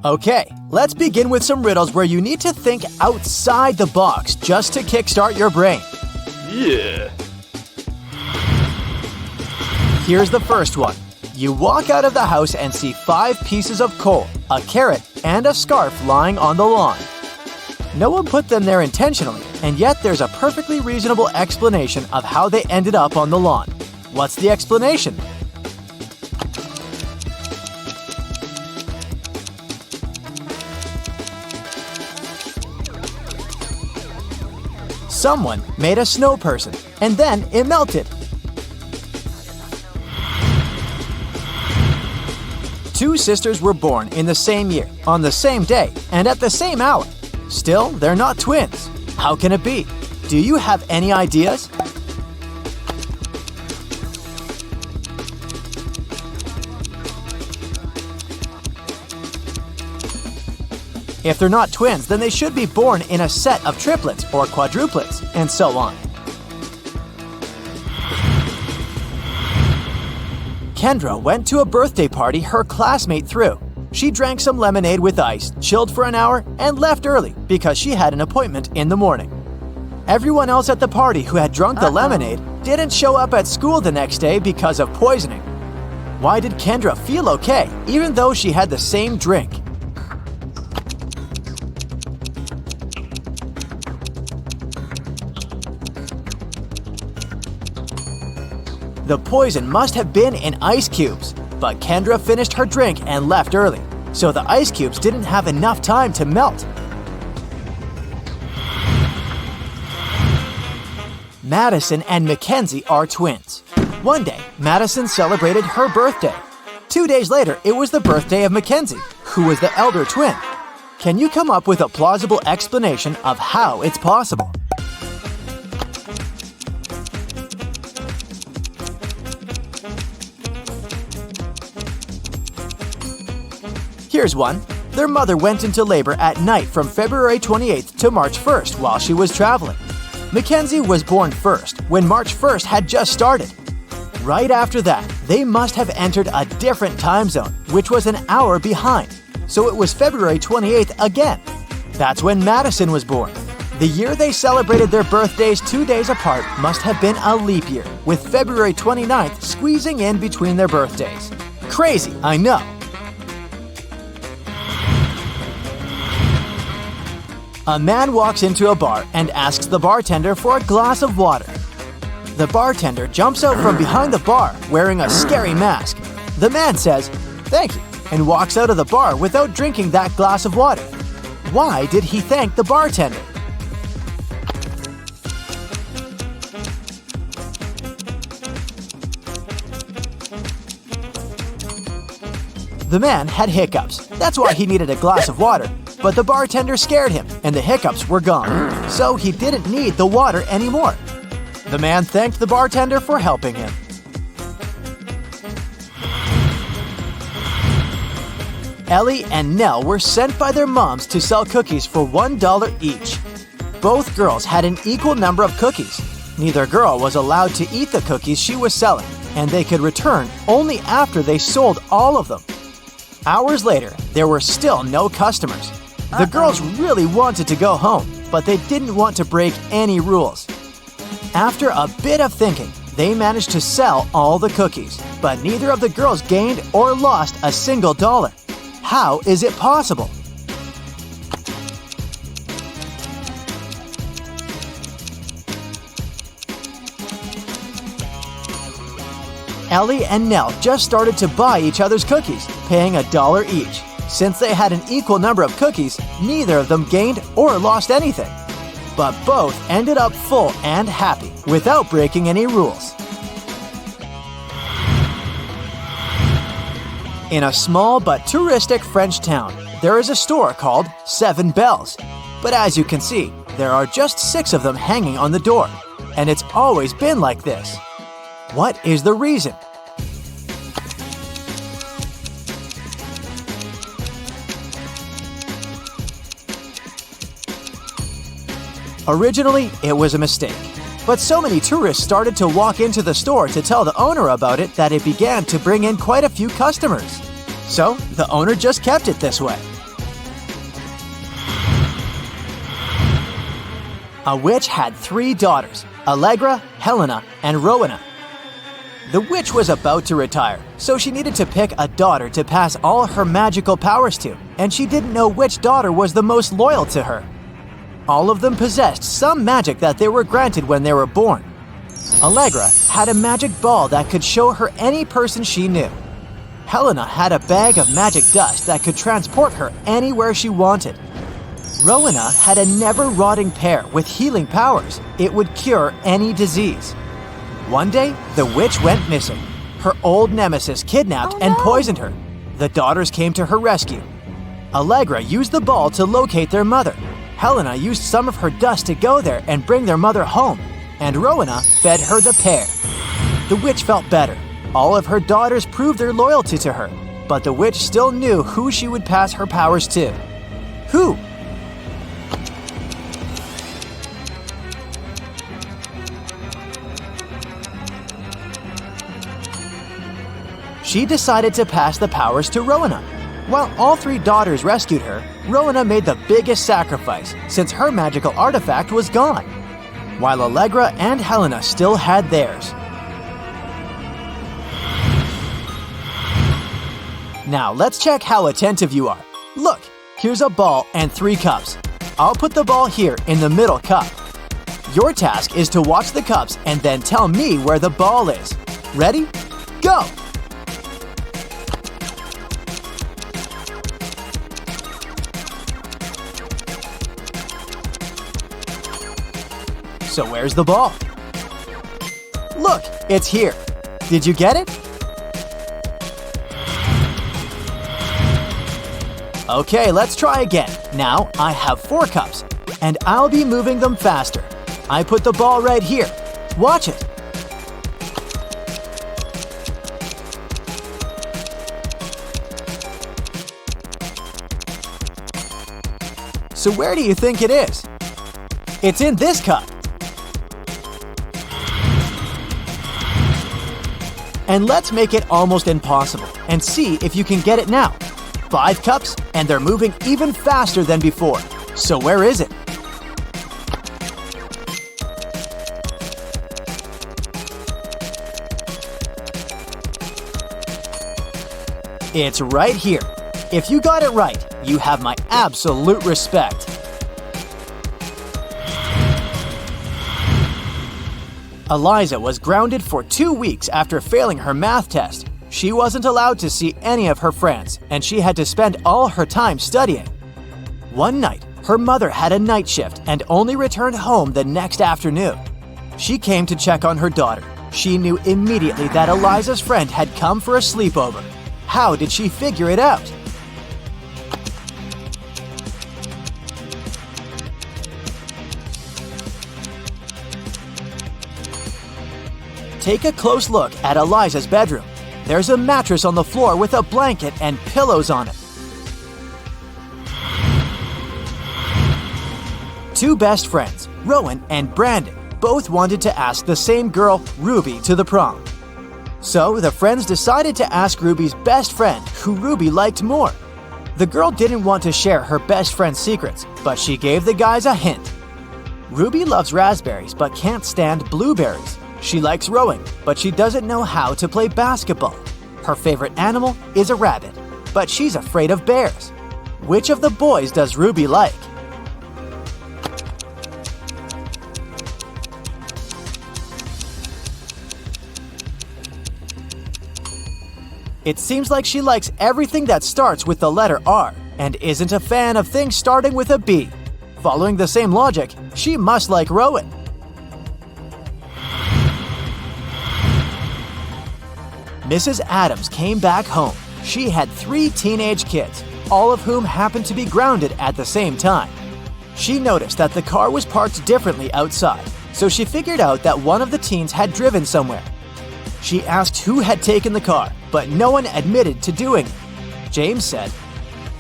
Okay, let's begin with some riddles where you need to think outside the box just to kickstart your brain. Yeah. Here's the first one. You walk out of the house and see 5 pieces of coal, a carrot, and a scarf lying on the lawn. No one put them there intentionally, and yet there's a perfectly reasonable explanation of how they ended up on the lawn. What's the explanation? Someone made a snow person, and then it melted. 2 sisters were born in the same year, on the same day, and at the same hour. Still, they're not twins. How can it be? Do you have any ideas? If they're not twins, then they should be born in a set of triplets or quadruplets, and so on. Kendra went to a birthday party her classmate threw. She drank some lemonade with ice, chilled for an hour, and left early because she had an appointment in the morning. Everyone else at the party who had drunk the lemonade didn't show up at school the next day because of poisoning. Why did Kendra feel okay, even though she had the same drink? The poison must have been in ice cubes, but Kendra finished her drink and left early, so the ice cubes didn't have enough time to melt. Madison and Mackenzie are twins. One day, Madison celebrated her birthday. 2 days later, it was the birthday of Mackenzie, who was the elder twin. Can you come up with a plausible explanation of how it's possible? Here's one. Their mother went into labor at night from February 28th to March 1st while she was traveling. Mackenzie was born first when March 1st had just started. Right after that, they must have entered a different time zone, which was an hour behind. So it was February 28th again. That's when Madison was born. The year they celebrated their birthdays 2 days apart must have been a leap year, with February 29th squeezing in between their birthdays. Crazy, I know. A man walks into a bar and asks the bartender for a glass of water. The bartender jumps out from behind the bar wearing a scary mask. The man says, "Thank you," and walks out of the bar without drinking that glass of water. Why did he thank the bartender? The man had hiccups. That's why he needed a glass of water. But the bartender scared him, and the hiccups were gone. So he didn't need the water anymore. The man thanked the bartender for helping him. Ellie and Nell were sent by their moms to sell cookies for $1 each. Both girls had an equal number of cookies. Neither girl was allowed to eat the cookies she was selling, and they could return only after they sold all of them. Hours later, there were still no customers. The girls really wanted to go home, but they didn't want to break any rules. After a bit of thinking, they managed to sell all the cookies, but neither of the girls gained or lost a single dollar. How is it possible? Ellie and Nell just started to buy each other's cookies, paying $1 each. Since they had an equal number of cookies, neither of them gained or lost anything. But both ended up full and happy, without breaking any rules. In a small but touristic French town, there is a store called 7 Bells. But as you can see, there are just 6 of them hanging on the door, and it's always been like this. What is the reason? Originally, it was a mistake. But so many tourists started to walk into the store to tell the owner about it that it began to bring in quite a few customers. So, the owner just kept it this way. A witch had 3 daughters, Allegra, Helena, and Rowena. The witch was about to retire, so she needed to pick a daughter to pass all her magical powers to, and she didn't know which daughter was the most loyal to her. All of them possessed some magic that they were granted when they were born. Allegra had a magic ball that could show her any person she knew. Helena had a bag of magic dust that could transport her anywhere she wanted. Rowena had a never-rotting pear with healing powers. It would cure any disease. One day, the witch went missing. Her old nemesis kidnapped and poisoned her. The daughters came to her rescue. Allegra used the ball to locate their mother. Helena used some of her dust to go there and bring their mother home. And Rowena fed her the pear. The witch felt better. All of her daughters proved their loyalty to her, but the witch still knew who she would pass her powers to. Who? She decided to pass the powers to Rowena. While all 3 daughters rescued her, Rowena made the biggest sacrifice since her magical artifact was gone, while Allegra and Helena still had theirs. Now let's check how attentive you are. Look, here's a ball and 3 cups. I'll put the ball here in the middle cup. Your task is to watch the cups and then tell me where the ball is. Ready? Go! So where's the ball? Look, it's here. Did you get it? Okay, let's try again. Now I have 4 cups, and I'll be moving them faster. I put the ball right here. Watch it. So where do you think it is? It's in this cup. And let's make it almost impossible and see if you can get it now. 5 cups, and they're moving even faster than before. So where is it? It's right here. If you got it right, you have my absolute respect. Eliza was grounded for 2 weeks after failing her math test. She wasn't allowed to see any of her friends, and she had to spend all her time studying. One night, her mother had a night shift and only returned home the next afternoon. She came to check on her daughter. She knew immediately that Eliza's friend had come for a sleepover. How did she figure it out? Take a close look at Eliza's bedroom. There's a mattress on the floor with a blanket and pillows on it. 2 best friends, Rowan and Brandon, both wanted to ask the same girl, Ruby, to the prom. So the friends decided to ask Ruby's best friend who Ruby liked more. The girl didn't want to share her best friend's secrets, but she gave the guys a hint. Ruby loves raspberries but can't stand blueberries. She likes rowing, but she doesn't know how to play basketball. Her favorite animal is a rabbit, but she's afraid of bears. Which of the boys does Ruby like? It seems like she likes everything that starts with the letter R and isn't a fan of things starting with a B. Following the same logic, she must like rowing. Mrs. Adams came back home. She had 3 teenage kids, all of whom happened to be grounded at the same time. She noticed that the car was parked differently outside, so she figured out that one of the teens had driven somewhere. She asked who had taken the car, but no one admitted to doing it. James said,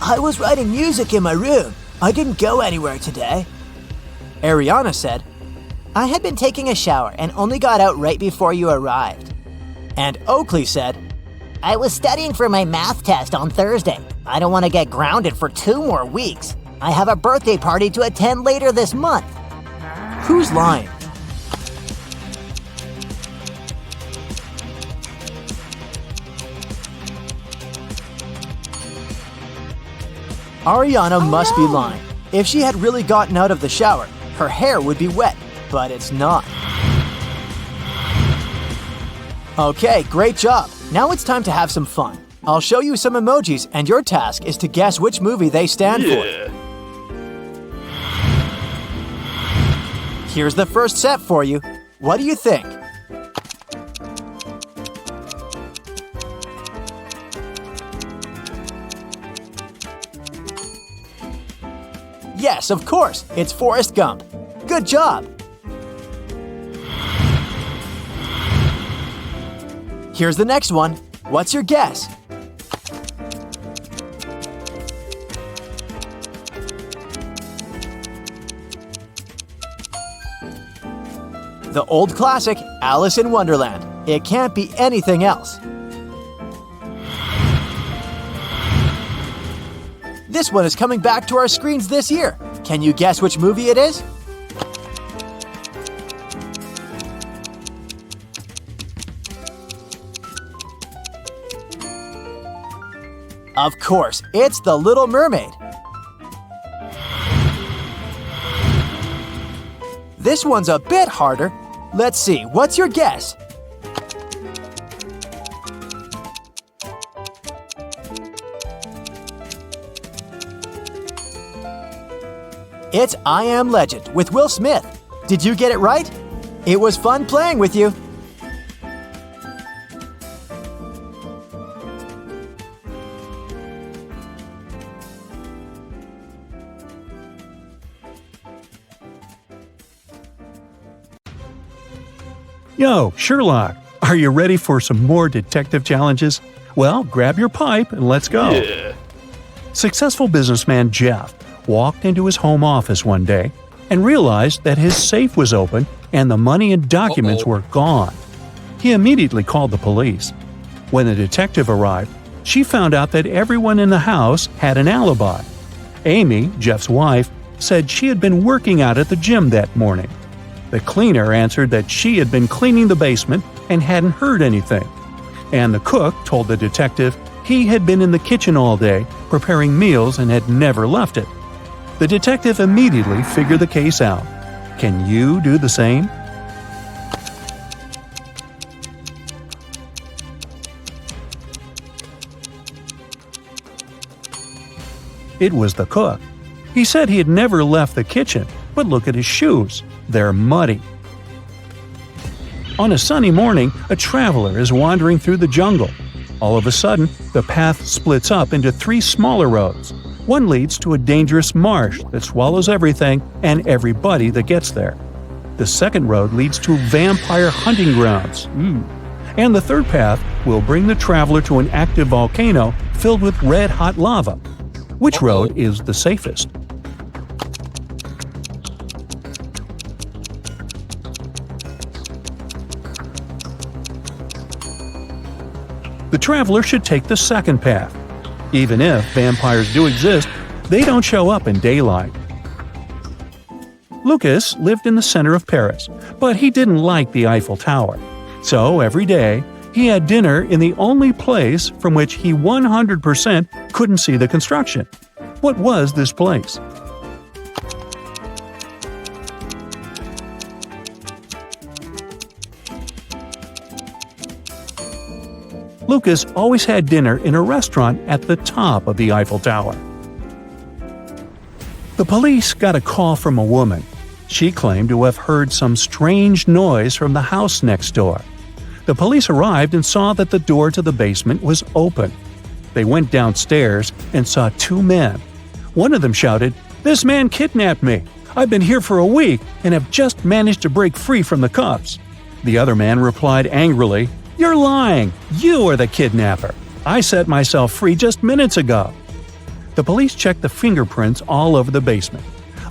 "I was writing music in my room. I didn't go anywhere today." Ariana said, "I had been taking a shower and only got out right before you arrived." And Oakley said, "I was studying for my math test on Thursday. I don't want to get grounded for 2 more weeks. I have a birthday party to attend later this month." Who's lying? Ariana must be lying. If she had really gotten out of the shower, her hair would be wet, but it's not. Okay, great job. Now it's time to have some fun. I'll show you some emojis, and your task is to guess which movie they stand for. Here's the first set for you. What do you think? Yes, of course, it's Forrest Gump. Good job! Here's the next one. What's your guess? The old classic, Alice in Wonderland. It can't be anything else. This one is coming back to our screens this year. Can you guess which movie it is? Of course, it's The Little Mermaid. This one's a bit harder. Let's see, what's your guess? It's I Am Legend with Will Smith. Did you get it right? It was fun playing with you. Yo, Sherlock, are you ready for some more detective challenges? Well, grab your pipe and let's go. Yeah. Successful businessman Jeff walked into his home office one day and realized that his safe was open and the money and documents were gone. He immediately called the police. When the detective arrived, she found out that everyone in the house had an alibi. Amy, Jeff's wife, said she had been working out at the gym that morning. The cleaner answered that she had been cleaning the basement and hadn't heard anything. And the cook told the detective he had been in the kitchen all day preparing meals and had never left it. The detective immediately figured the case out. Can you do the same? It was the cook. He said he had never left the kitchen, but look at his shoes. They're muddy. On a sunny morning, a traveler is wandering through the jungle. All of a sudden, the path splits up into 3 smaller roads. One leads to a dangerous marsh that swallows everything and everybody that gets there. The second road leads to vampire hunting grounds. And the third path will bring the traveler to an active volcano filled with red-hot lava. Which road is the safest? The traveler should take the second path. Even if vampires do exist, they don't show up in daylight. Lucas lived in the center of Paris, but he didn't like the Eiffel Tower. So every day, he had dinner in the only place from which he 100% couldn't see the construction. What was this place? Lucas always had dinner in a restaurant at the top of the Eiffel Tower. The police got a call from a woman. She claimed to have heard some strange noise from the house next door. The police arrived and saw that the door to the basement was open. They went downstairs and saw 2 men. One of them shouted, "This man kidnapped me. I've been here for a week and have just managed to break free from the cops." The other man replied angrily, "You're lying! You are the kidnapper! I set myself free just minutes ago!" The police checked the fingerprints all over the basement.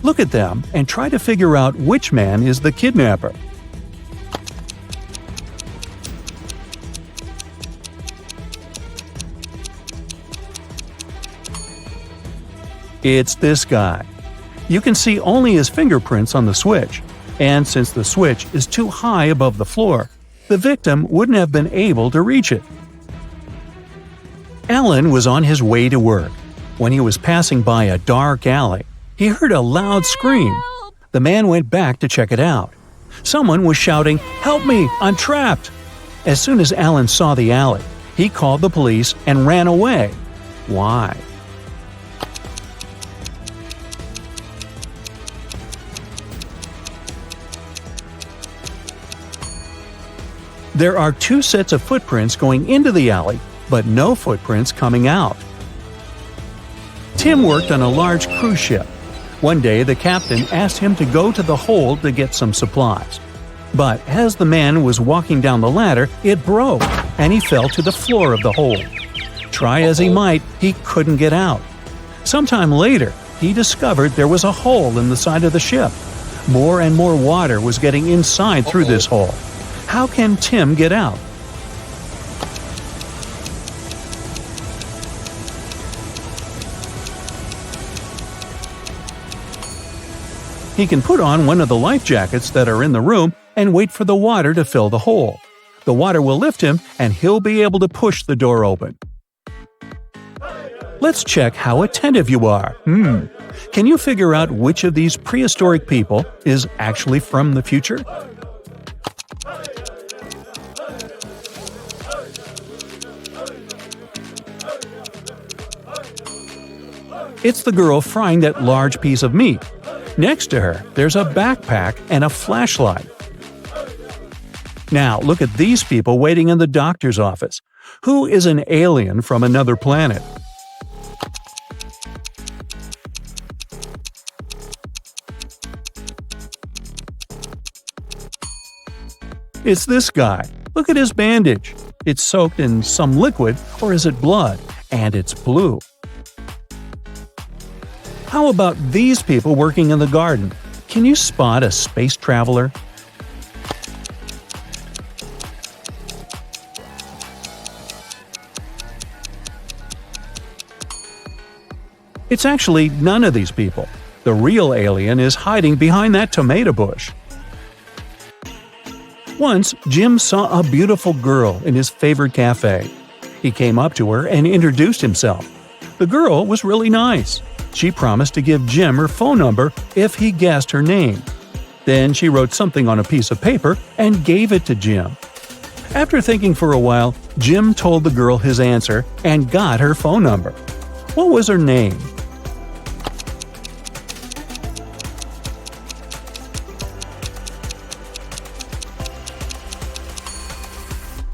Look at them and try to figure out which man is the kidnapper. It's this guy. You can see only his fingerprints on the switch. and since the switch is too high above the floor, the victim wouldn't have been able to reach it. Alan was on his way to work. When he was passing by a dark alley, he heard a loud scream. The man went back to check it out. Someone was shouting, "Help me! I'm trapped!" As soon as Alan saw the alley, he called the police and ran away. Why? There are two sets of footprints going into the alley, but no footprints coming out. Tim worked on a large cruise ship. One day, the captain asked him to go to the hold to get some supplies. But as the man was walking down the ladder, it broke, and he fell to the floor of the hold. Try as he might, he couldn't get out. Sometime later, he discovered there was a hole in the side of the ship. More and more water was getting inside through this hole. How can Tim get out? He can put on one of the life jackets that are in the room and wait for the water to fill the hole. The water will lift him and he'll be able to push the door open. Let's check how attentive you are. Can you figure out which of these prehistoric people is actually from the future? It's the girl frying that large piece of meat. Next to her, there's a backpack and a flashlight. Now, look at these people waiting in the doctor's office. Who is an alien from another planet? It's this guy. Look at his bandage. It's soaked in some liquid, or is it blood? And it's blue. How about these people working in the garden? Can you spot a space traveler? It's actually none of these people. The real alien is hiding behind that tomato bush. Once, Jim saw a beautiful girl in his favorite cafe. He came up to her and introduced himself. The girl was really nice. She promised to give Jim her phone number if he guessed her name. Then she wrote something on a piece of paper and gave it to Jim. After thinking for a while, Jim told the girl his answer and got her phone number. What was her name?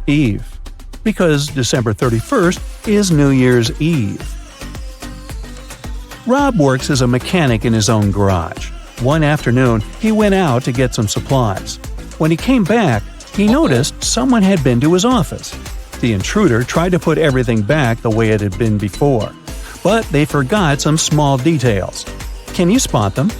Eve, because December 31st is New Year's Eve. Rob works as a mechanic in his own garage. One afternoon, he went out to get some supplies. When he came back, he noticed someone had been to his office. The intruder tried to put everything back the way it had been before, but they forgot some small details. Can you spot them?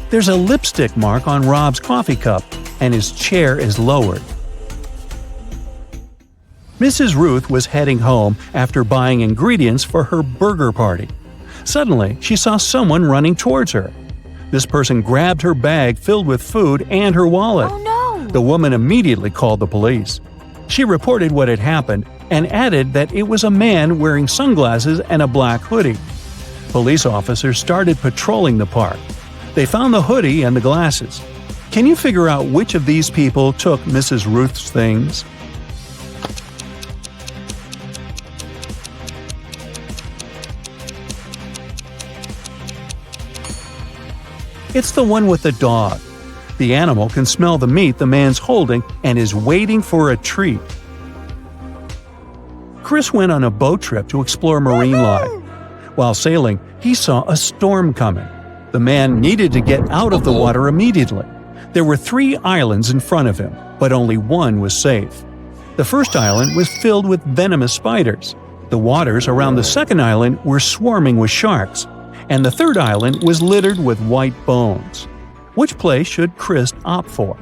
There's a lipstick mark on Rob's coffee cup, and his chair is lowered. Mrs. Ruth was heading home after buying ingredients for her burger party. Suddenly, she saw someone running towards her. This person grabbed her bag filled with food and her wallet. Oh no! The woman immediately called the police. She reported what had happened and added that it was a man wearing sunglasses and a black hoodie. Police officers started patrolling the park. They found the hoodie and the glasses. Can you figure out which of these people took Mrs. Ruth's things? It's the one with the dog. The animal can smell the meat the man's holding and is waiting for a treat. Chris went on a boat trip to explore marine life. While sailing, he saw a storm coming. The man needed to get out of the water immediately. There were 3 islands in front of him, but only one was safe. The first island was filled with venomous spiders. The waters around the second island were swarming with sharks, and the third island was littered with white bones. Which place should Chris opt for?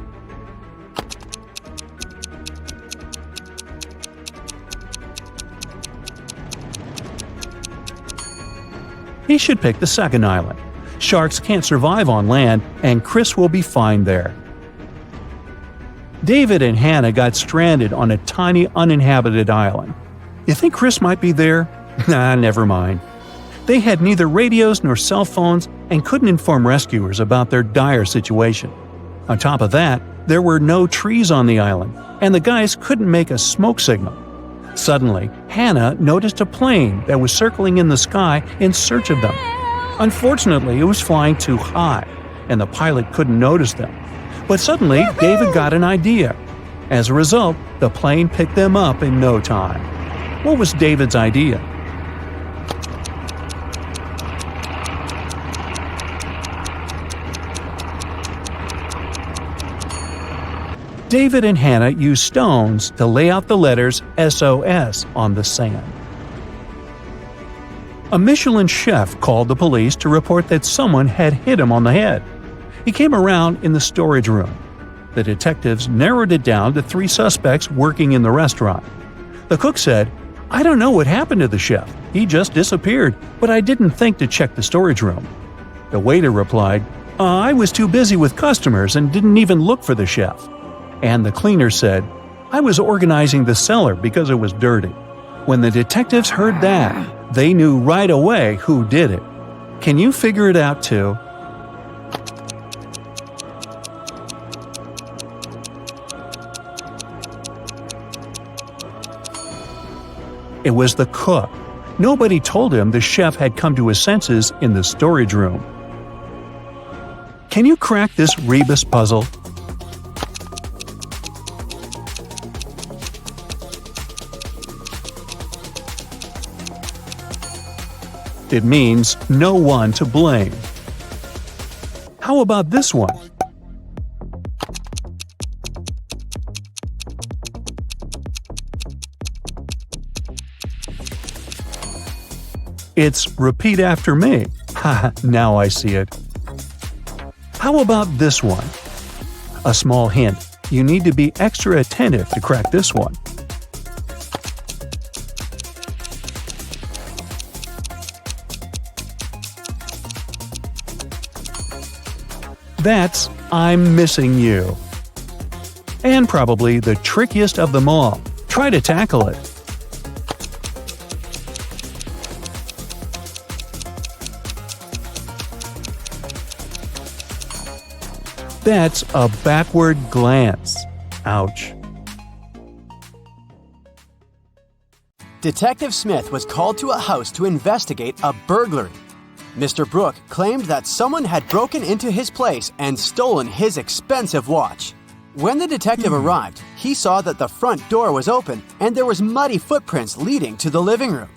He should pick the second island. Sharks can't survive on land, and Chris will be fine there. David and Hannah got stranded on a tiny uninhabited island. You think Chris might be there? Nah, never mind. They had neither radios nor cell phones and couldn't inform rescuers about their dire situation. On top of that, there were no trees on the island, and the guys couldn't make a smoke signal. Suddenly, Hannah noticed a plane that was circling in the sky in search of them. Unfortunately, it was flying too high, and the pilot couldn't notice them. But suddenly, David got an idea. As a result, the plane picked them up in no time. What was David's idea? David and Hannah used stones to lay out the letters SOS on the sand. A Michelin chef called the police to report that someone had hit him on the head. He came around in the storage room. The detectives narrowed it down to 3 suspects working in the restaurant. The cook said, "I don't know what happened to the chef. He just disappeared, but I didn't think to check the storage room." The waiter replied, "I was too busy with customers and didn't even look for the chef." And the cleaner said, "I was organizing the cellar because it was dirty." When the detectives heard that, they knew right away who did it. Can you figure it out too? It was the cook. Nobody told him the chef had come to his senses in the storage room. Can you crack this Rebus puzzle? It means no one to blame. How about this one? It's repeat after me. Haha, now I see it. How about this one? A small hint. You need to be extra attentive to crack this one. That's I'm missing you. And probably the trickiest of them all. Try to tackle it. That's a backward glance. Ouch. Detective Smith was called to a house to investigate a burglary. Mr. Brooke claimed that someone had broken into his place and stolen his expensive watch. When the detective arrived, he saw that the front door was open and there was muddy footprints leading to the living room.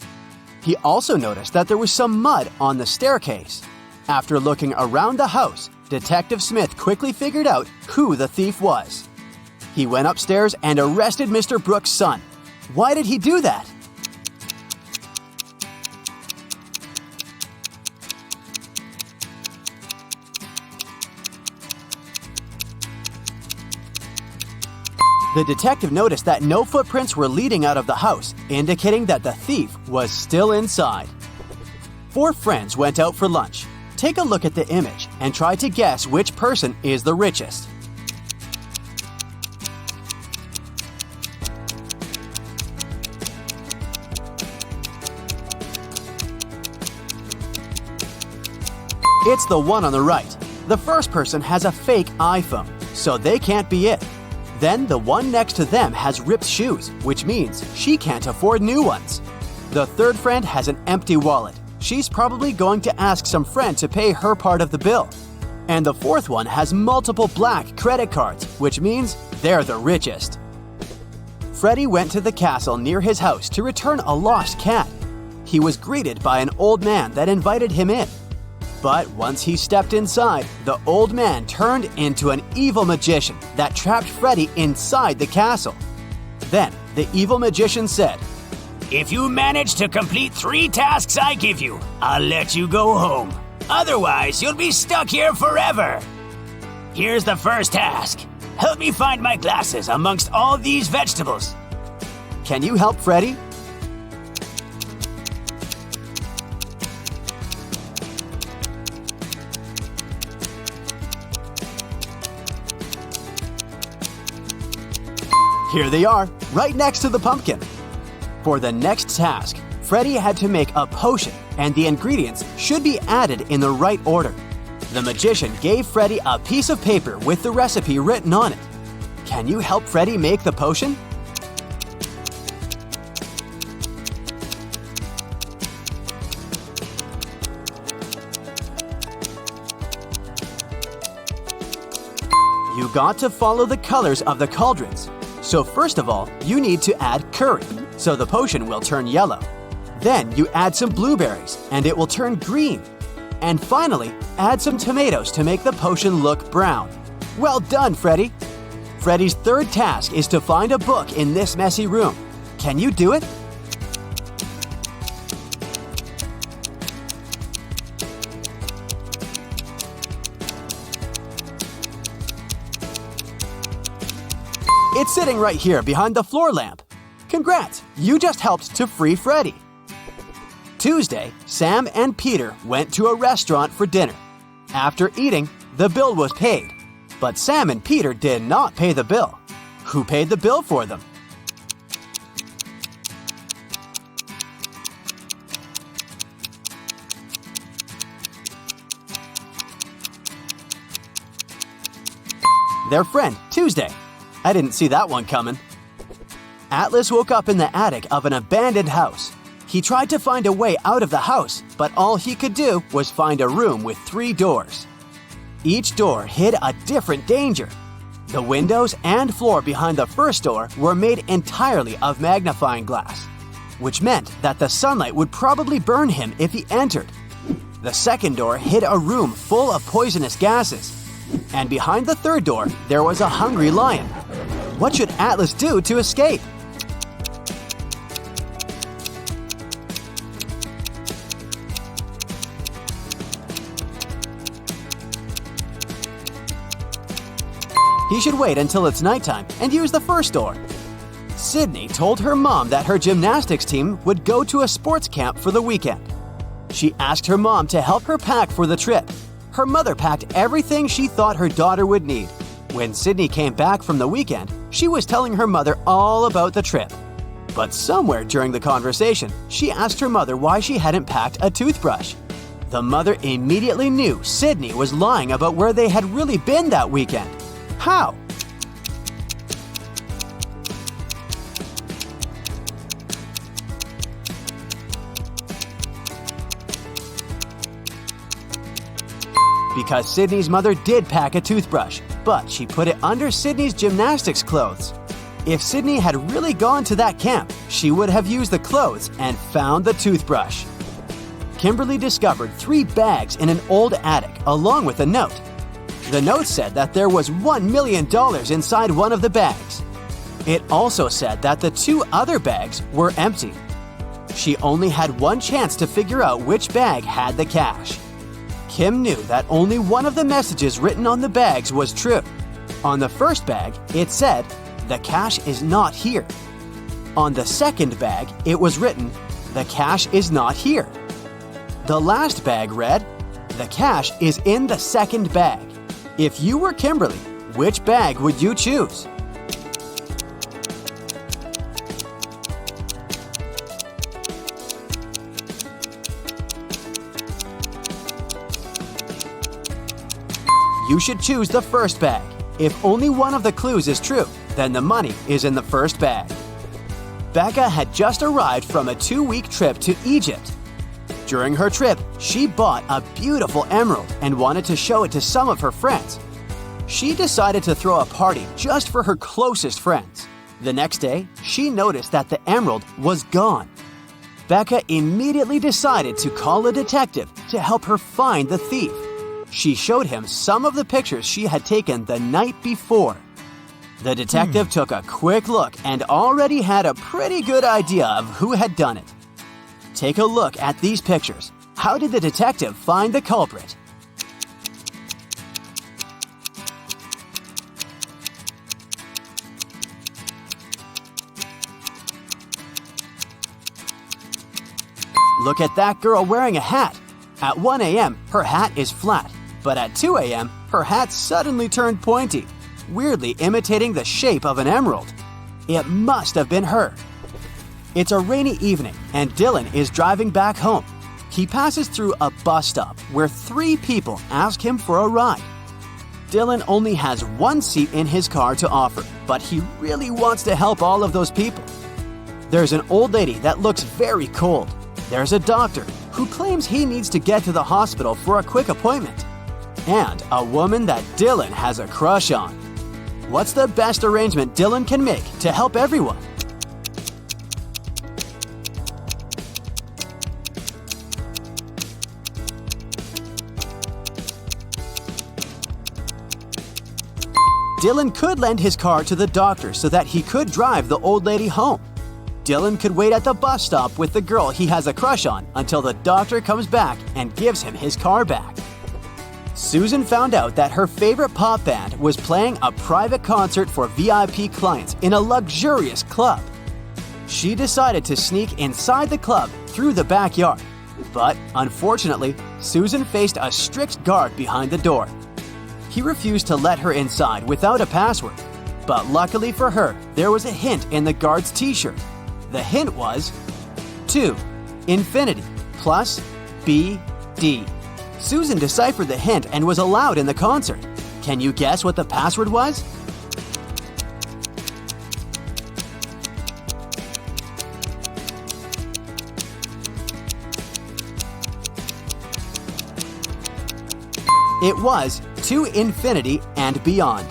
He also noticed that there was some mud on the staircase. After looking around the house, Detective Smith quickly figured out who the thief was. He went upstairs and arrested Mr. Brooke's son. Why did he do that? The detective noticed that no footprints were leading out of the house, indicating that the thief was still inside. 4 friends went out for lunch. Take a look at the image and try to guess which person is the richest. It's the one on the right. The first person has a fake iPhone, so they can't be it. Then the one next to them has ripped shoes, which means she can't afford new ones. The third friend has an empty wallet. She's probably going to ask some friend to pay her part of the bill. And the fourth one has multiple black credit cards, which means they're the richest. Freddie went to the castle near his house to return a lost cat. He was greeted by an old man that invited him in. But once he stepped inside, the old man turned into an evil magician that trapped Freddie inside the castle. Then the evil magician said, "If you manage to complete 3 tasks I give you, I'll let you go home. Otherwise, you'll be stuck here forever. Here's the first task. Help me find my glasses amongst all these vegetables." "Can you help Freddie?" Here they are, right next to the pumpkin. For the next task, Freddy had to make a potion, and the ingredients should be added in the right order. The magician gave Freddy a piece of paper with the recipe written on it. Can you help Freddy make the potion? You got to follow the colors of the cauldrons. So first of all, you need to add curry, so the potion will turn yellow. Then you add some blueberries, and it will turn green. And finally, add some tomatoes to make the potion look brown. Well done, Freddy! Freddy's third task is to find a book in this messy room. Can you do it? It's sitting right here behind the floor lamp. Congrats, you just helped to free Freddy. Tuesday, Sam and Peter went to a restaurant for dinner. After eating, the bill was paid. But Sam and Peter did not pay the bill. Who paid the bill for them? Their friend, Tuesday. I didn't see that one coming. Atlas woke up in the attic of an abandoned house. He tried to find a way out of the house, but all he could do was find a room with 3 doors. Each door hid a different danger. The windows and floor behind the first door were made entirely of magnifying glass, which meant that the sunlight would probably burn him if he entered. The second door hid a room full of poisonous gases. And behind the third door, there was a hungry lion. What should Atlas do to escape? He should wait until it's nighttime and use the first door. Sydney told her mom that her gymnastics team would go to a sports camp for the weekend. She asked her mom to help her pack for the trip. Her mother packed everything she thought her daughter would need. When Sydney came back from the weekend, she was telling her mother all about the trip. But somewhere during the conversation, she asked her mother why she hadn't packed a toothbrush. The mother immediately knew Sydney was lying about where they had really been that weekend. How? Because Sydney's mother did pack a toothbrush, but she put it under Sydney's gymnastics clothes. If Sydney had really gone to that camp, she would have used the clothes and found the toothbrush. Kimberly discovered 3 bags in an old attic along with a note. The note said that there was $1 million inside one of the bags. It also said that the 2 other bags were empty. She only had one chance to figure out which bag had the cash. Kim knew that only one of the messages written on the bags was true. On the first bag, it said, "The cash is not here." On the second bag, it was written, "The cash is not here." The last bag read, "The cash is in the second bag." If you were Kimberly, which bag would you choose? You should choose the first bag. If only one of the clues is true, then the money is in the first bag. Becca had just arrived from a 2-week trip to Egypt. During her trip, she bought a beautiful emerald and wanted to show it to some of her friends. She decided to throw a party just for her closest friends. The next day, she noticed that the emerald was gone. Becca immediately decided to call a detective to help her find the thief. She showed him some of the pictures she had taken the night before. The detective took a quick look and already had a pretty good idea of who had done it. Take a look at these pictures. How did the detective find the culprit? Look at that girl wearing a hat. At 1 a.m., her hat is flat, but at 2 a.m., her hat suddenly turned pointy, weirdly imitating the shape of an emerald. It must have been her. It's a rainy evening, and Dylan is driving back home. He passes through a bus stop where 3 people ask him for a ride. Dylan only has 1 seat in his car to offer, but he really wants to help all of those people. There's an old lady that looks very cold. There's a doctor who claims he needs to get to the hospital for a quick appointment. And a woman that Dylan has a crush on. What's the best arrangement Dylan can make to help everyone? Dylan could lend his car to the doctor so that he could drive the old lady home. Dylan could wait at the bus stop with the girl he has a crush on until the doctor comes back and gives him his car back. Susan found out that her favorite pop band was playing a private concert for VIP clients in a luxurious club. She decided to sneak inside the club through the backyard. But unfortunately, Susan faced a strict guard behind the door. He refused to let her inside without a password. But luckily for her, there was a hint in the guard's t-shirt. The hint was 2, infinity, plus BD. Susan deciphered the hint and was allowed in the concert. Can you guess what the password was? It was to infinity and beyond.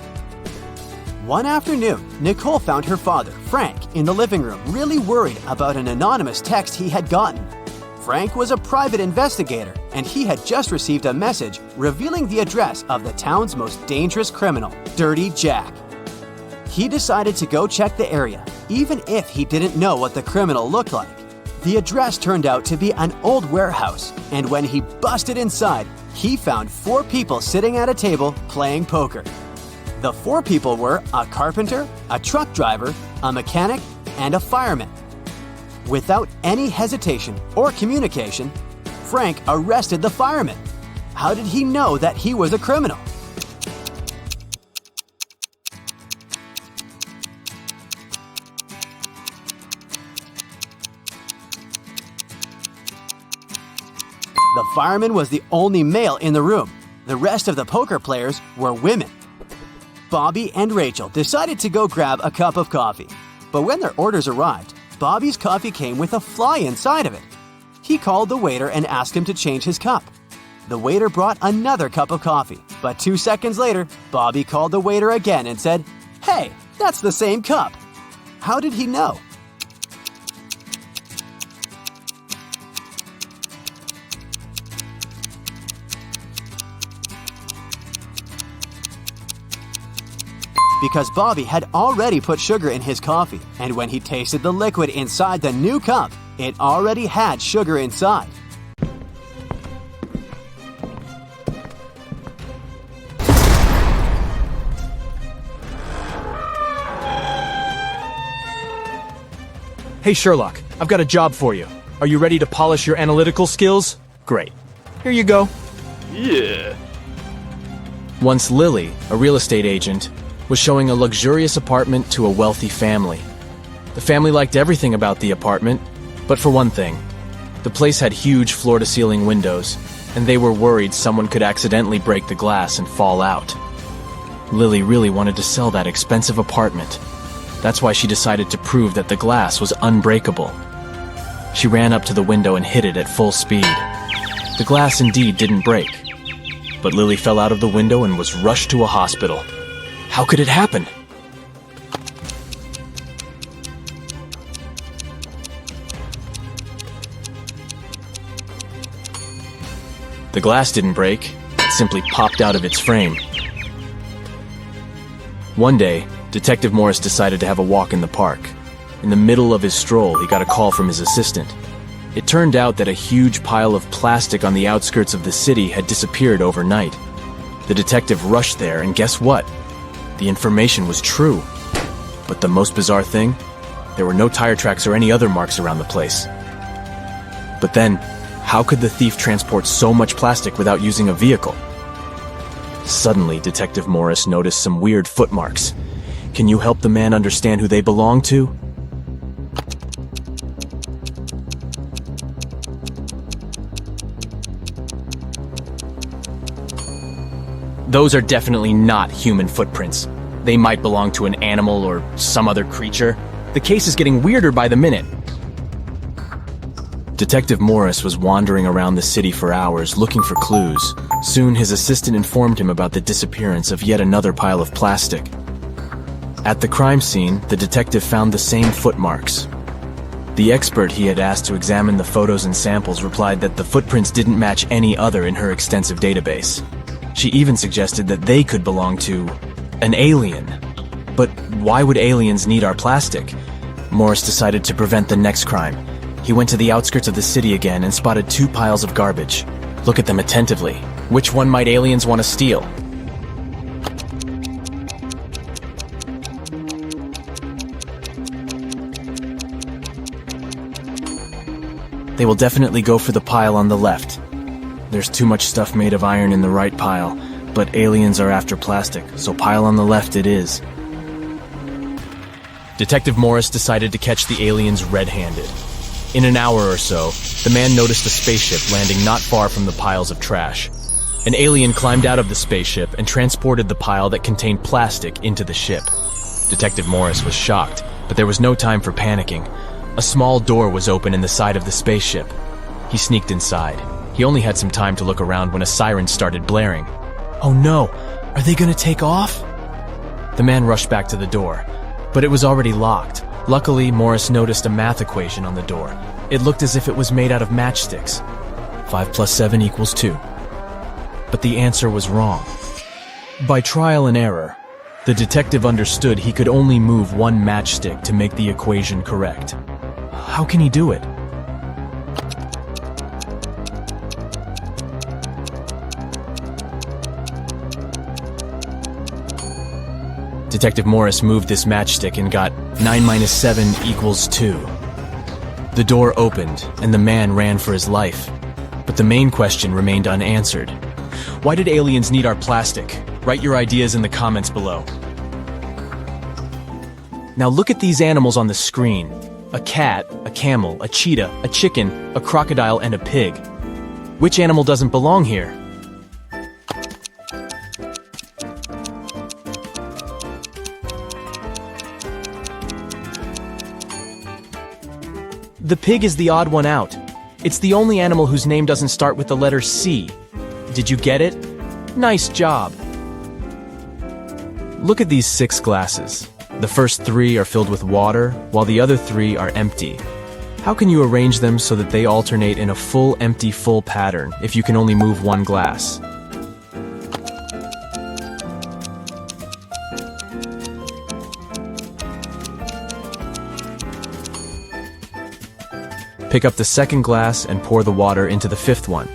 One afternoon, Nicole found her father, Frank, in the living room, really worried about an anonymous text he had gotten. Frank was a private investigator, and he had just received a message revealing the address of the town's most dangerous criminal, Dirty Jack. He decided to go check the area, even if he didn't know what the criminal looked like. The address turned out to be an old warehouse, and when he busted inside, he found 4 people sitting at a table playing poker. The 4 people were a carpenter, a truck driver, a mechanic, and a fireman. Without any hesitation or communication, Frank arrested the fireman. How did he know that he was a criminal? The fireman was the only male in the room. The rest of the poker players were women. Bobby and Rachel decided to go grab a cup of coffee. But when their orders arrived, Bobby's coffee came with a fly inside of it. He called the waiter and asked him to change his cup. The waiter brought another cup of coffee, but 2 seconds later, Bobby called the waiter again and said, "Hey, that's the same cup." How did he know? Because Bobby had already put sugar in his coffee, and when he tasted the liquid inside the new cup, it already had sugar inside. Hey Sherlock, I've got a job for you. Are you ready to polish your analytical skills? Great. Here you go. Yeah. Once Lily, a real estate agent, was showing a luxurious apartment to a wealthy family. The family liked everything about the apartment, but for one thing, the place had huge floor-to-ceiling windows, and they were worried someone could accidentally break the glass and fall out. Lily really wanted to sell that expensive apartment. That's why she decided to prove that the glass was unbreakable. She ran up to the window and hit it at full speed. The glass indeed didn't break, but Lily fell out of the window and was rushed to a hospital. How could it happen? The glass didn't break, it simply popped out of its frame. One day, Detective Morris decided to have a walk in the park. In the middle of his stroll, he got a call from his assistant. It turned out that a huge pile of plastic on the outskirts of the city had disappeared overnight. The detective rushed there, and guess what? The information was true. But the most bizarre thing? There were no tire tracks or any other marks around the place. But then, how could the thief transport so much plastic without using a vehicle? Suddenly, Detective Morris noticed some weird footmarks. Can you help the man understand who they belong to? Those are definitely not human footprints. They might belong to an animal or some other creature. The case is getting weirder by the minute. Detective Morris was wandering around the city for hours looking for clues. Soon his assistant informed him about the disappearance of yet another pile of plastic. At the crime scene, the detective found the same footmarks. The expert he had asked to examine the photos and samples replied that the footprints didn't match any other in her extensive database. She even suggested that they could belong to an alien. But why would aliens need our plastic? Morris decided to prevent the next crime. He went to the outskirts of the city again and spotted 2 piles of garbage. Look at them attentively. Which one might aliens want to steal? They will definitely go for the pile on the left. There's too much stuff made of iron in the right pile, but aliens are after plastic, so pile on the left it is. Detective Morris decided to catch the aliens red-handed. In an hour or so, the man noticed a spaceship landing not far from the piles of trash. An alien climbed out of the spaceship and transported the pile that contained plastic into the ship. Detective Morris was shocked, but there was no time for panicking. A small door was open in the side of the spaceship. He sneaked inside. He only had some time to look around when a siren started blaring. Oh no! Are they gonna take off? The man rushed back to the door, but it was already locked. Luckily, Morris noticed a math equation on the door. It looked as if it was made out of matchsticks. 5 plus 7 equals 2. But the answer was wrong. By trial and error, the detective understood he could only move one matchstick to make the equation correct. How can he do it? Detective Morris moved this matchstick and got 9 minus 7 equals 2. The door opened, and the man ran for his life. But the main question remained unanswered. Why did aliens need our plastic? Write your ideas in the comments below. Now look at these animals on the screen. A cat, a camel, a cheetah, a chicken, a crocodile, and a pig. Which animal doesn't belong here? The pig is the odd one out. It's the only animal whose name doesn't start with the letter C. Did you get it? Nice job. Look at these 6 glasses. The first 3 are filled with water, while the other 3 are empty. How can you arrange them so that they alternate in a full empty full pattern if you can only move one glass? Pick up the second glass and pour the water into the 5th one.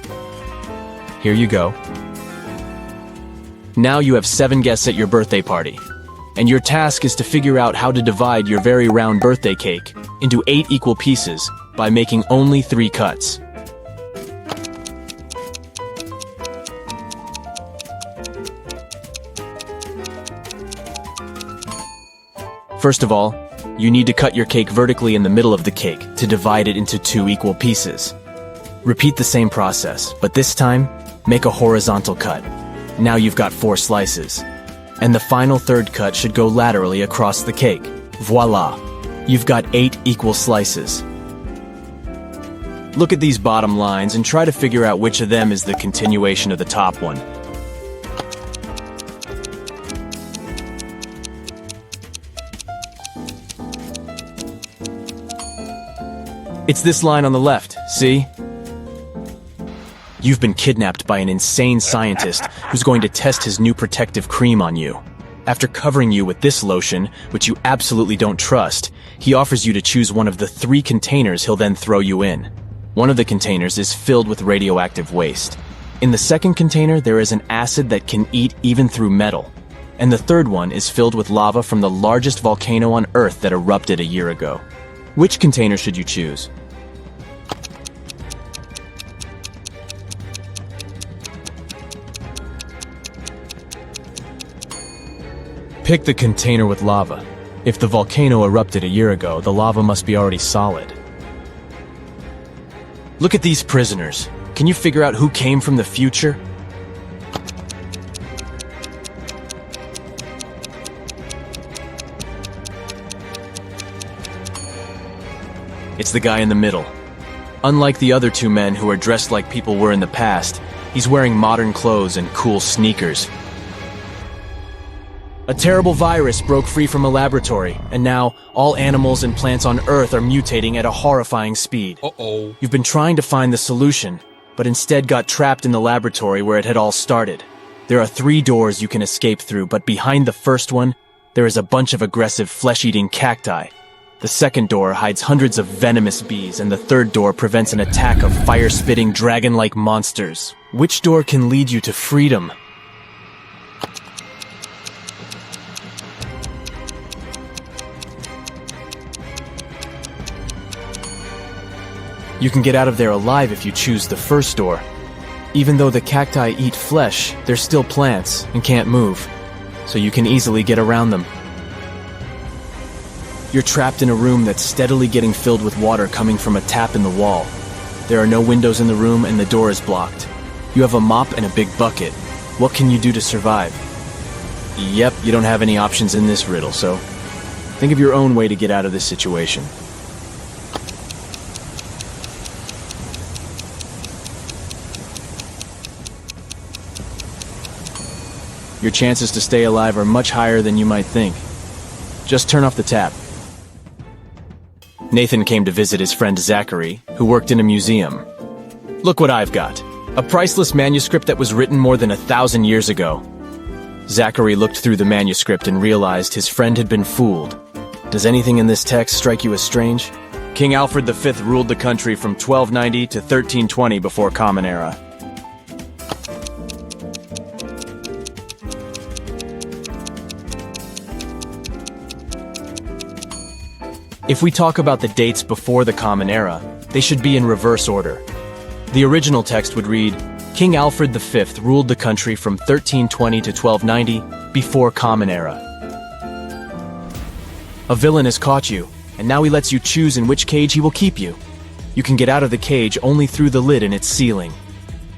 Here you go. Now you have 7 guests at your birthday party. And your task is to figure out how to divide your very round birthday cake into 8 equal pieces by making only 3 cuts. First of all, you need to cut your cake vertically in the middle of the cake to divide it into 2 equal pieces. Repeat the same process, but this time, make a horizontal cut. Now you've got 4 slices. And the final 3rd cut should go laterally across the cake. Voila! You've got 8 equal slices. Look at these bottom lines and try to figure out which of them is the continuation of the top one. It's this line on the left, see? You've been kidnapped by an insane scientist who's going to test his new protective cream on you. After covering you with this lotion, which you absolutely don't trust, he offers you to choose one of the 3 containers he'll then throw you in. One of the containers is filled with radioactive waste. In the second container, there is an acid that can eat even through metal. And the third one is filled with lava from the largest volcano on Earth that erupted a year ago. Which container should you choose? Pick the container with lava. If the volcano erupted a year ago, the lava must be already solid. Look at these prisoners. Can you figure out who came from the future? It's the guy in the middle. Unlike the other two men who are dressed like people were in the past, he's wearing modern clothes and cool sneakers. A terrible virus broke free from a laboratory, and now all animals and plants on Earth are mutating at a horrifying speed. You've been trying to find the solution, but instead got trapped in the laboratory where it had all started. There are 3 doors you can escape through, but behind the first one, there is a bunch of aggressive flesh-eating cacti. The second door hides hundreds of venomous bees, and the third door prevents an attack of fire-spitting dragon-like monsters. Which door can lead you to freedom? You can get out of there alive if you choose the first door. Even though the cacti eat flesh, they're still plants and can't move, so you can easily get around them. You're trapped in a room that's steadily getting filled with water coming from a tap in the wall. There are no windows in the room and the door is blocked. You have a mop and a big bucket. What can you do to survive? Yep, you don't have any options in this riddle, so think of your own way to get out of this situation. Your chances to stay alive are much higher than you might think. Just turn off the tap. Nathan came to visit his friend Zachary, who worked in a museum. Look what I've got. A priceless manuscript that was written more than 1,000 years ago. Zachary looked through the manuscript and realized his friend had been fooled. Does anything in this text strike you as strange? King Alfred V ruled the country from 1290 to 1320 before Common Era. If we talk about the dates before the Common Era, they should be in reverse order. The original text would read, King Alfred V ruled the country from 1320 to 1290 before Common Era. A villain has caught you, and now he lets you choose in which cage he will keep you. You can get out of the cage only through the lid in its ceiling.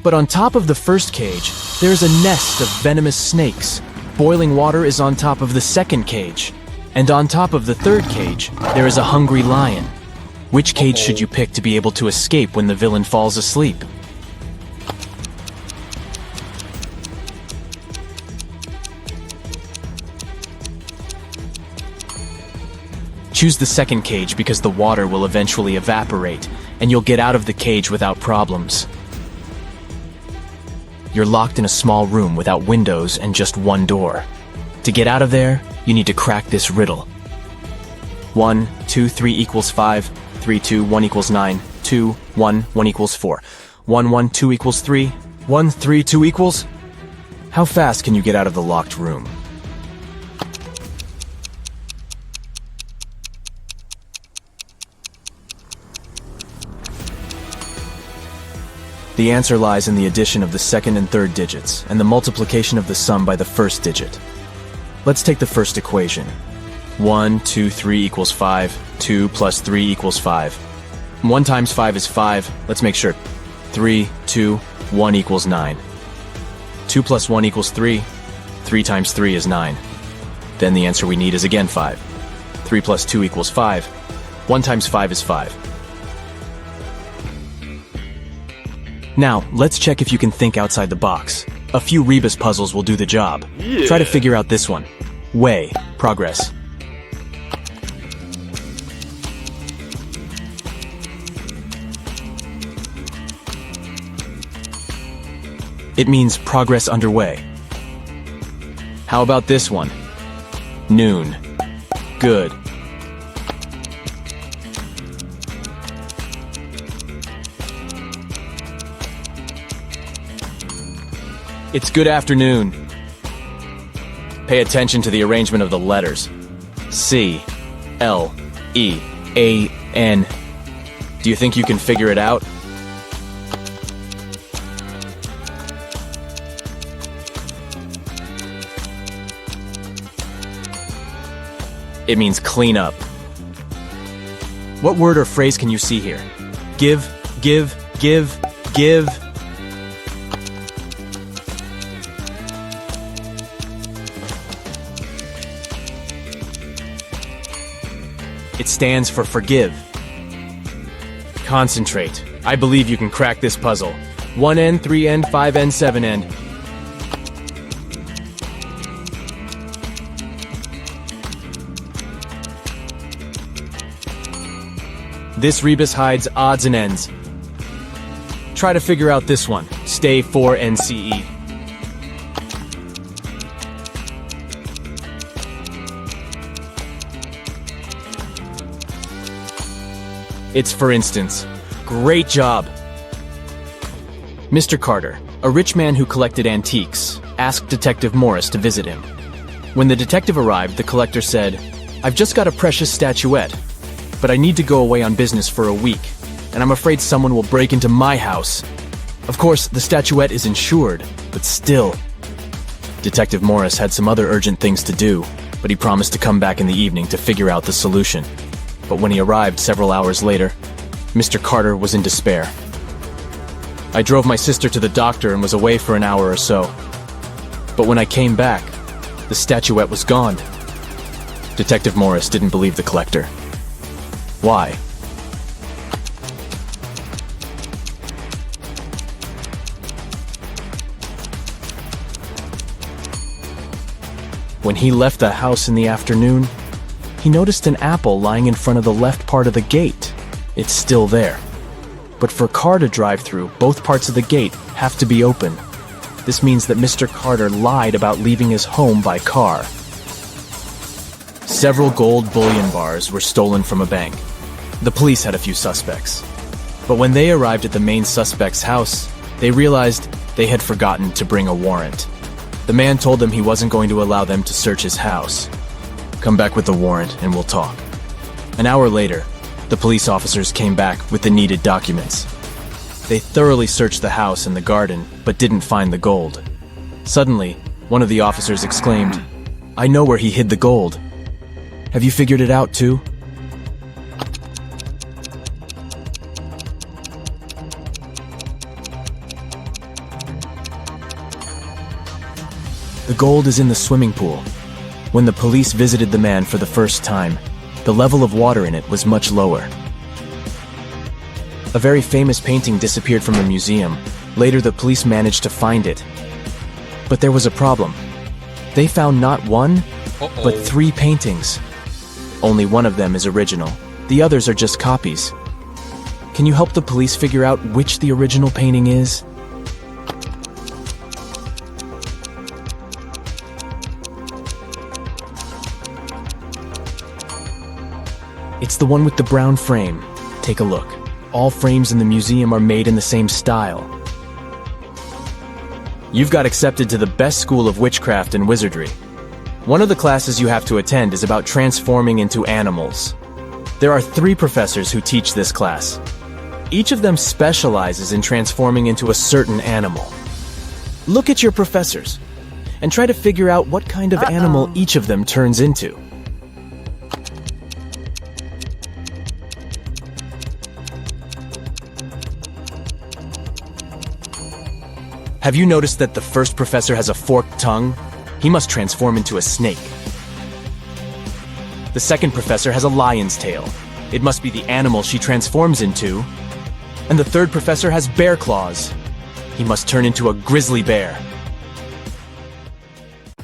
But on top of the first cage, there is a nest of venomous snakes. Boiling water is on top of the second cage. And on top of the third cage, there is a hungry lion. Which cage should you pick to be able to escape when the villain falls asleep? Choose the second cage because the water will eventually evaporate, and you'll get out of the cage without problems. You're locked in a small room without windows and just one door. To get out of there, you need to crack this riddle. 1, 2, 3 equals 5, 3, 2, 1 equals 9, 2, 1, 1 equals 4, 1, 1, 2 equals 3, 1, 3, 2 equals? How fast can you get out of the locked room? The answer lies in the addition of the second and third digits, and the multiplication of the sum by the first digit. Let's take the first equation. 1, 2, 3 equals 5, 2 plus 3 equals 5. 1 times 5 is 5, let's make sure. 3, 2, 1 equals 9. 2 plus 1 equals 3, 3 times 3 is 9. Then the answer we need is again 5. 3 plus 2 equals 5. 1 times 5 is 5. Now, let's check if you can think outside the box. A few Rebus puzzles will do the job. Try to figure out this one. Way, progress. It means progress underway. How about this one? Noon. Good. It's good afternoon. Pay attention to the arrangement of the letters. C, L, E, A, N. Do you think you can figure it out? It means clean up. What word or phrase can you see here? Give, give, give, give. It stands for forgive. Concentrate. I believe you can crack this puzzle. 1N, 3N, 5N, 7N. This Rebus hides odds and ends. Try to figure out this one. Stay 4NCE. It's for instance. Great job! Mr. Carter, a rich man who collected antiques, asked Detective Morris to visit him. When the detective arrived, the collector said, "I've just got a precious statuette, but I need to go away on business for a week, and I'm afraid someone will break into my house." Of course, the statuette is insured, but still. Detective Morris had some other urgent things to do, but he promised to come back in the evening to figure out the solution. But when he arrived several hours later, Mr. Carter was in despair. I drove my sister to the doctor and was away for an hour or so. But when I came back, the statuette was gone. Detective Morris didn't believe the collector. Why? When he left the house in the afternoon, he noticed an apple lying in front of the left part of the gate. It's still there. But for a car to drive through, both parts of the gate have to be open. This means that Mr. Carter lied about leaving his home by car. Several gold bullion bars were stolen from a bank. The police had a few suspects. But when they arrived at the main suspect's house, they realized they had forgotten to bring a warrant. The man told them he wasn't going to allow them to search his house. "Come back with the warrant and we'll talk." An hour later, the police officers came back with the needed documents. They thoroughly searched the house and the garden, but didn't find the gold. Suddenly, one of the officers exclaimed, "I know where he hid the gold. Have you figured it out too?" The gold is in the swimming pool. When the police visited the man for the first time, the level of water in it was much lower. A very famous painting disappeared from the museum. Later, the police managed to find it. But there was a problem. They found not one, but 3 paintings. Only one of them is original. The others are just copies. Can you help the police figure out which the original painting is? It's the one with the brown frame. Take a look. All frames in the museum are made in the same style. You've got accepted to the best school of witchcraft and wizardry. One of the classes you have to attend is about transforming into animals. There are 3 professors who teach this class. Each of them specializes in transforming into a certain animal. Look at your professors and try to figure out what kind of animal each of them turns into. Have you noticed that the first professor has a forked tongue? He must transform into a snake. The second professor has a lion's tail. It must be the animal she transforms into. And the third professor has bear claws. He must turn into a grizzly bear.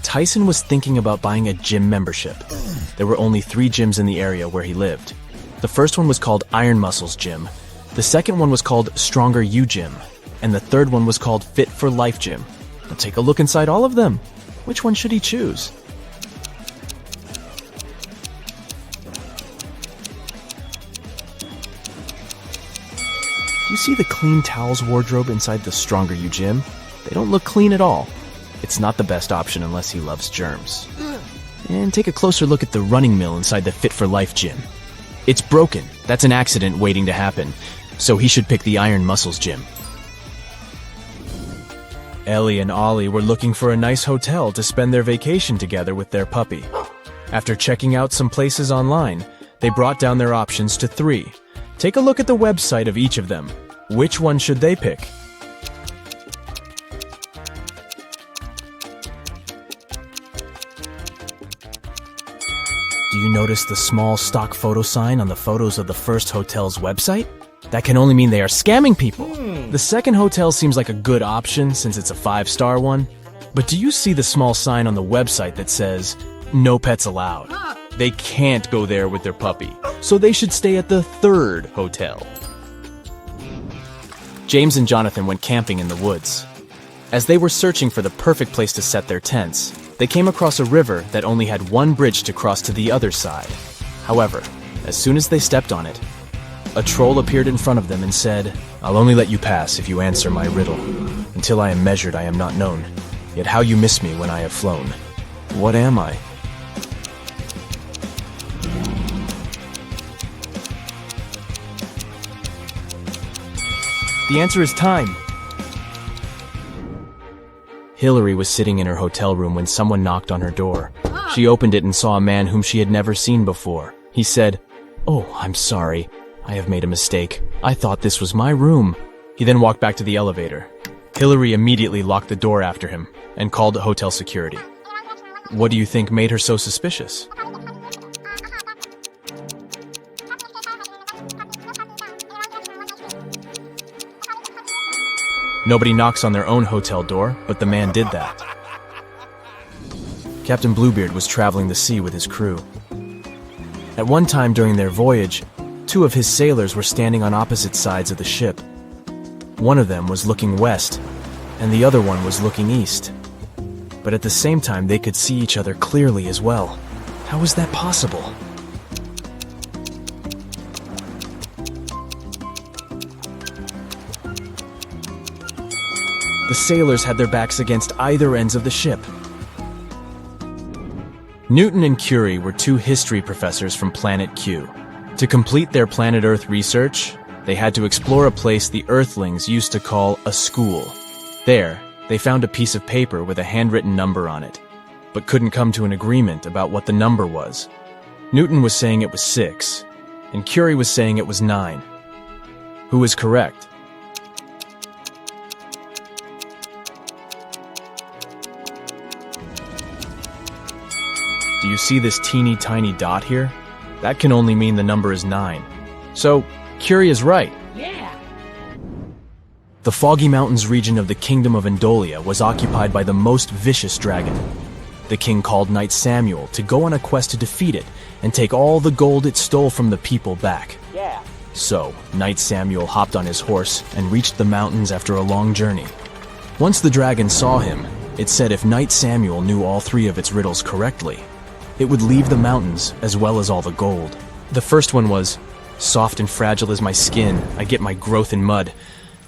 Tyson was thinking about buying a gym membership. There were only 3 gyms in the area where he lived. The first one was called Iron Muscles Gym. The second one was called Stronger You Gym. And the third one was called Fit for Life Gym. Now take a look inside all of them. Which one should he choose? Do you see the clean towels wardrobe inside the Stronger You Gym? They don't look clean at all. It's not the best option unless he loves germs. And take a closer look at the running mill inside the Fit for Life Gym. It's broken. That's an accident waiting to happen. So he should pick the Iron Muscles Gym. Ellie and Ollie were looking for a nice hotel to spend their vacation together with their puppy. After checking out some places online, they brought down their options to 3. Take a look at the website of each of them. Which one should they pick? Do you notice the small stock photo sign on the photos of the first hotel's website? That can only mean they are scamming people. The second hotel seems like a good option since it's a 5-star one. But do you see the small sign on the website that says, "No pets allowed"? They can't go there with their puppy, so they should stay at the 3rd hotel. James and Jonathan went camping in the woods. As they were searching for the perfect place to set their tents, they came across a river that only had one bridge to cross to the other side. However, as soon as they stepped on it, a troll appeared in front of them and said, "I'll only let you pass if you answer my riddle. Until I am measured, I am not known. Yet how you miss me when I have flown. What am I?" The answer is time. Hillary was sitting in her hotel room when someone knocked on her door. She opened it and saw a man whom she had never seen before. He said, "Oh, I'm sorry. I have made a mistake. I thought this was my room." He then walked back to the elevator. Hillary immediately locked the door after him and called hotel security. What do you think made her so suspicious? Nobody knocks on their own hotel door, but the man did that. Captain Bluebeard was traveling the sea with his crew. At one time during their voyage, 2 of his sailors were standing on opposite sides of the ship. One of them was looking west, and the other one was looking east. But at the same time, they could see each other clearly as well. How was that possible? The sailors had their backs against either ends of the ship. Newton and Curie were 2 history professors from Planet Q. To complete their planet Earth research, they had to explore a place the Earthlings used to call a school. There, they found a piece of paper with a handwritten number on it, but couldn't come to an agreement about what the number was. Newton was saying it was 6, and Curie was saying it was 9. Who was correct? Do you see this teeny tiny dot here? That can only mean the number is 9. So, Curie is right. Yeah. The Foggy Mountains region of the Kingdom of Endolia was occupied by the most vicious dragon. The king called Knight Samuel to go on a quest to defeat it and take all the gold it stole from the people back. Yeah. So, Knight Samuel hopped on his horse and reached the mountains after a long journey. Once the dragon saw him, it said if Knight Samuel knew all 3 of its riddles correctly, it would leave the mountains as well as all the gold. The first one was, "Soft and fragile as my skin, I get my growth in mud.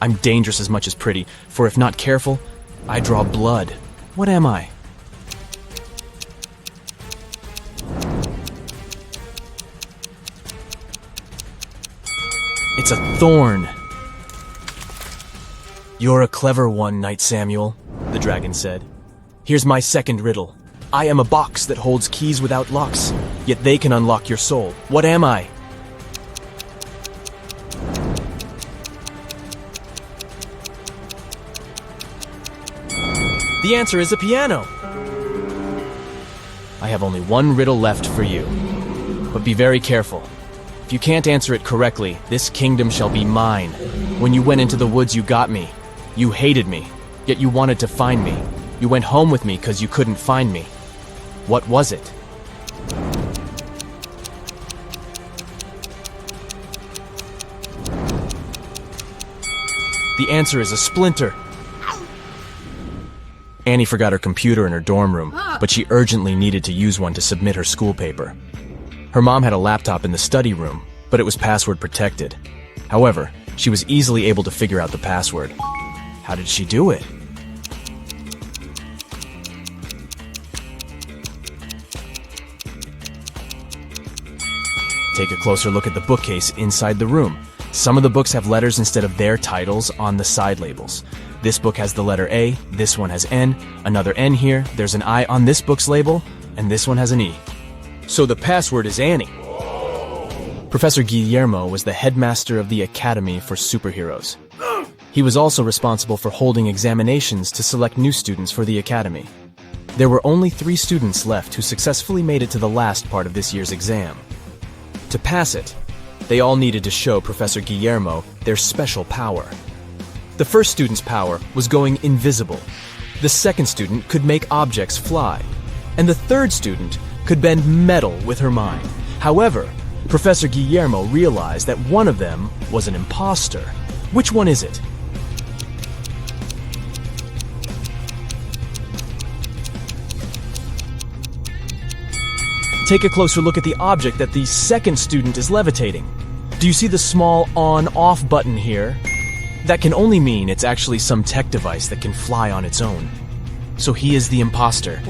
I'm dangerous as much as pretty, for if not careful, I draw blood. What am I?" It's a thorn. "You're a clever one, Knight Samuel," the dragon said. "Here's my second riddle. I am a box that holds keys without locks, yet they can unlock your soul. What am I?" The answer is a piano. I have only one riddle left for you, but be very careful. If you can't answer it correctly, this kingdom shall be mine. When you went into the woods, you got me. You hated me, yet you wanted to find me. You went home with me because you couldn't find me. What was it? The answer is a splinter. Annie forgot her computer in her dorm room, but she urgently needed to use one to submit her school paper. Her mom had a laptop in the study room, but it was password protected. However, she was easily able to figure out the password. How did she do it? Take a closer look at the bookcase inside the room. Some of the books have letters instead of their titles on the side labels. This book has the letter A, this one has N, another N here, there's an I on this book's label, and this one has an E. So the password is Annie. Professor Guillermo was the headmaster of the Academy for Superheroes. He was also responsible for holding examinations to select new students for the Academy. There were only 3 students left who successfully made it to the last part of this year's exam. To pass it, they all needed to show Professor Guillermo their special power. The first student's power was going invisible. The second student could make objects fly. And the third student could bend metal with her mind. However, Professor Guillermo realized that one of them was an impostor. Which one is it? Take a closer look at the object that the second student is levitating. Do you see the small on-off button here? That can only mean it's actually some tech device that can fly on its own. So he is the imposter.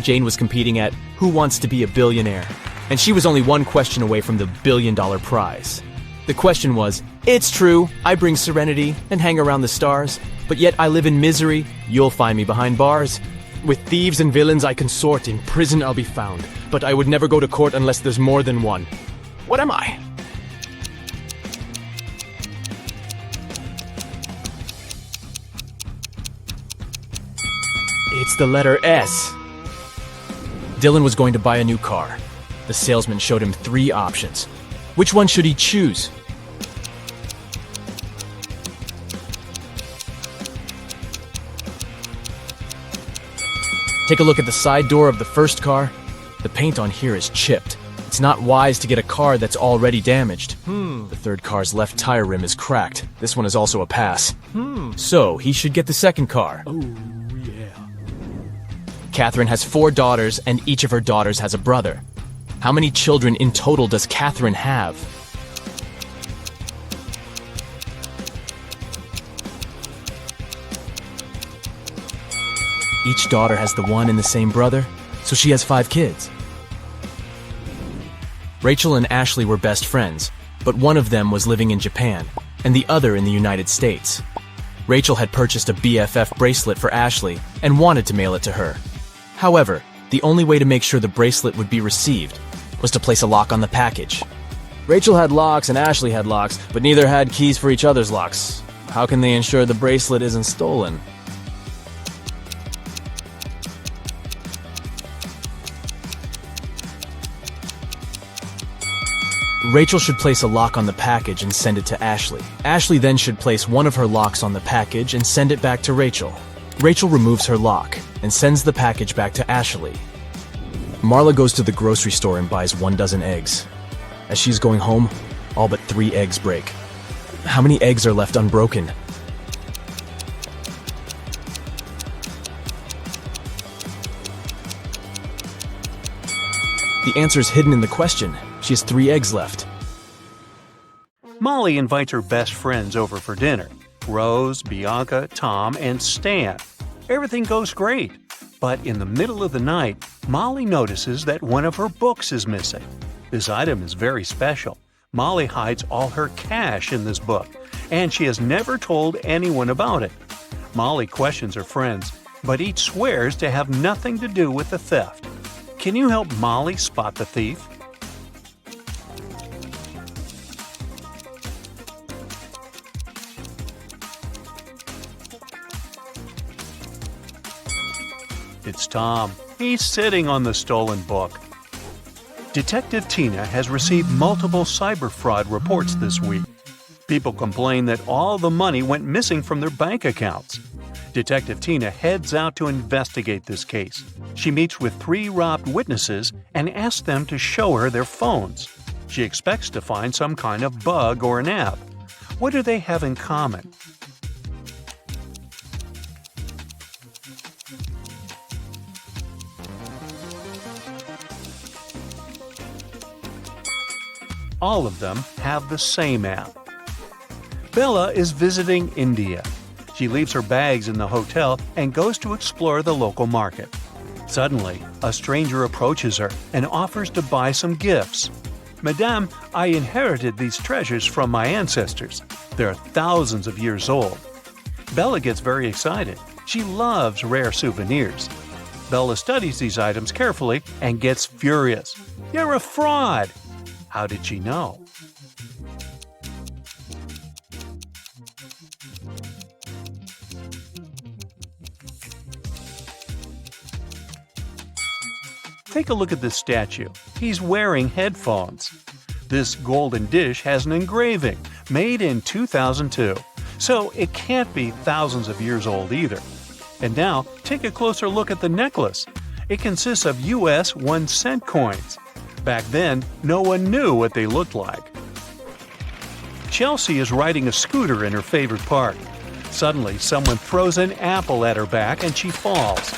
Jane was competing at Who Wants to Be a Billionaire? And she was only one question away from the $1 billion prize. The question was, it's true, I bring serenity and hang around the stars, but yet I live in misery, you'll find me behind bars. With thieves and villains I consort, in prison I'll be found, but I would never go to court unless there's more than one. What am I? It's the letter S. Dylan was going to buy a new car. The salesman showed him 3 options. Which one should he choose? Take a look at the side door of the first car. The paint on here is chipped. It's not wise to get a car that's already damaged. The third car's left tire rim is cracked. This one is also a pass. So he should get the second car. Oh, yeah. Catherine has 4 daughters, and each of her daughters has a brother. How many children in total does Catherine have? Each daughter has the one and the same brother, so she has 5 kids. Rachel and Ashley were best friends, but one of them was living in Japan, and the other in the United States. Rachel had purchased a BFF bracelet for Ashley and wanted to mail it to her. However, the only way to make sure the bracelet would be received was to place a lock on the package. Rachel had locks and Ashley had locks, but neither had keys for each other's locks. How can they ensure the bracelet isn't stolen? Rachel should place a lock on the package and send it to Ashley. Ashley then should place one of her locks on the package and send it back to Rachel. Rachel removes her lock and sends the package back to Ashley. Marla goes to the grocery store and buys 1 dozen eggs. As she's going home, all but 3 eggs break. How many eggs are left unbroken? The answer is hidden in the question. She has 3 eggs left. Molly invites her best friends over for dinner. Rose, Bianca, Tom, and Stan. Everything goes great. But in the middle of the night, Molly notices that one of her books is missing. This item is very special. Molly hides all her cash in this book, and she has never told anyone about it. Molly questions her friends, but each swears to have nothing to do with the theft. Can you help Molly spot the thief? It's Tom. He's sitting on the stolen book. Detective Tina has received multiple cyber fraud reports this week. People complain that all the money went missing from their bank accounts. Detective Tina heads out to investigate this case. She meets with 3 robbed witnesses and asks them to show her their phones. She expects to find some kind of bug or an app. What do they have in common? All of them have the same app. Bella is visiting India. She leaves her bags in the hotel and goes to explore the local market. Suddenly, a stranger approaches her and offers to buy some gifts. "Madame, I inherited these treasures from my ancestors. They're thousands of years old." Bella gets very excited. She loves rare souvenirs. Bella studies these items carefully and gets furious. "You're a fraud!" How did she know? Take a look at this statue. He's wearing headphones. This golden dish has an engraving, made in 2002, so it can't be thousands of years old either. And now, take a closer look at the necklace. It consists of US 1-cent coins. Back then, no one knew what they looked like. Chelsea is riding a scooter in her favorite park. Suddenly, someone throws an apple at her back and she falls.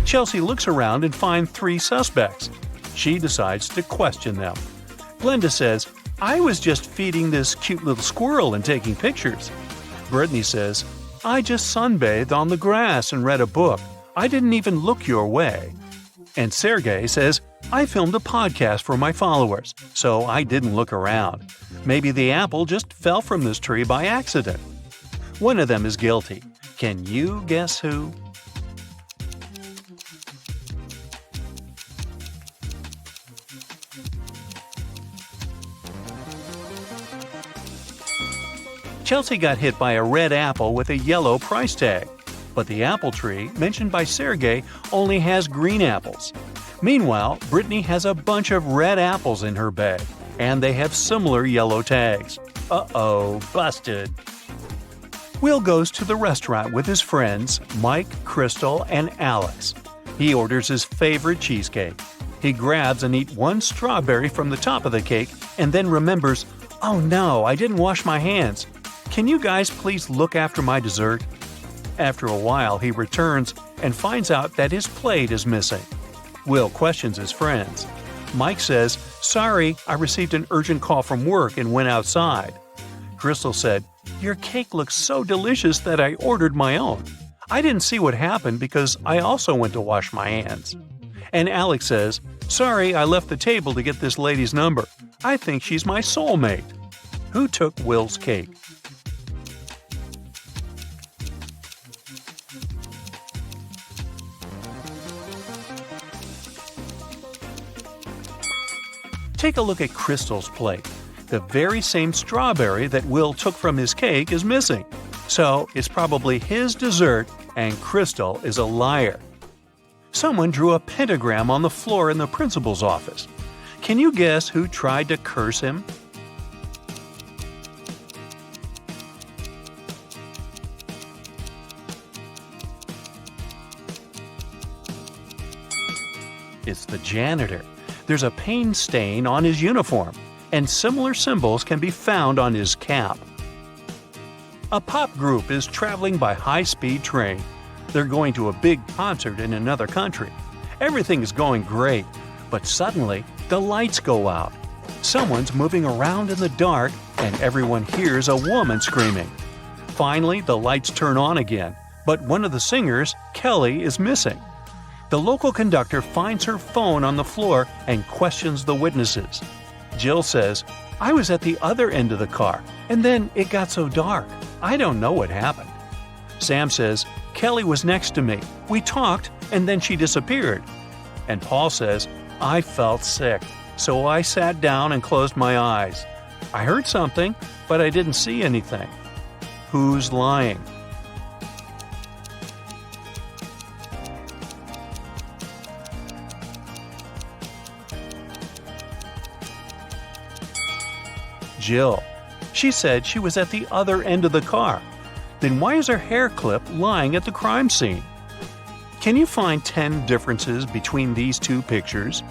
Chelsea looks around and finds 3 suspects. She decides to question them. Glenda says, "I was just feeding this cute little squirrel and taking pictures." Brittany says, "I just sunbathed on the grass and read a book. I didn't even look your way." And Sergey says, "I filmed a podcast for my followers, so I didn't look around. Maybe the apple just fell from this tree by accident." One of them is guilty. Can you guess who? Chelsea got hit by a red apple with a yellow price tag, but the apple tree, mentioned by Sergey, only has green apples. Meanwhile, Brittany has a bunch of red apples in her bag, and they have similar yellow tags. Uh-oh, busted. Will goes to the restaurant with his friends, Mike, Crystal, and Alex. He orders his favorite cheesecake. He grabs and eats 1 strawberry from the top of the cake and then remembers, "Oh no, I didn't wash my hands. Can you guys please look after my dessert?" After a while, he returns and finds out that his plate is missing. Will questions his friends. Mike says, "Sorry, I received an urgent call from work and went outside." Crystal said, "Your cake looks so delicious that I ordered my own. I didn't see what happened because I also went to wash my hands." And Alex says, "Sorry, I left the table to get this lady's number. I think she's my soulmate." Who took Will's cake? Take a look at Crystal's plate. The very same strawberry that Will took from his cake is missing. So it's probably his dessert, and Crystal is a liar. Someone drew a pentagram on the floor in the principal's office. Can you guess who tried to curse him? It's the janitor. There's a paint stain on his uniform, and similar symbols can be found on his cap. A pop group is traveling by high-speed train. They're going to a big concert in another country. Everything is going great, but suddenly the lights go out. Someone's moving around in the dark, and everyone hears a woman screaming. Finally, the lights turn on again, but one of the singers, Kelly, is missing. The local conductor finds her phone on the floor and questions the witnesses. Jill says, "I was at the other end of the car, and then it got so dark. I don't know what happened." Sam says, "Kelly was next to me. We talked, and then she disappeared." And Paul says, "I felt sick, so I sat down and closed my eyes. I heard something, but I didn't see anything." Who's lying? Jill. She said she was at the other end of the car. Then why is her hair clip lying at the crime scene? Can you find 10 differences between these 2 pictures?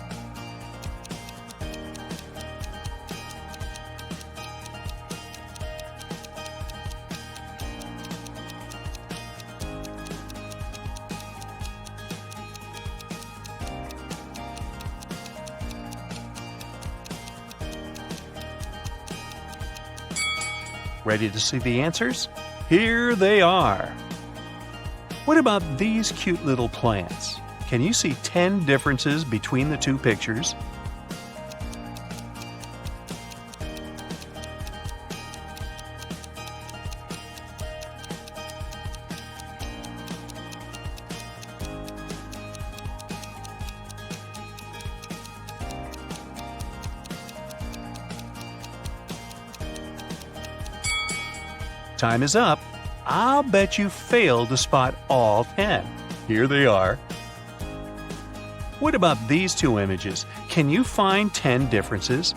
Ready to see the answers? Here they are. What about these cute little plants? Can you see 10 differences between the 2 pictures? Time is up. I'll bet you failed to spot all 10. Here they are. What about these two images? Can you find 10 differences?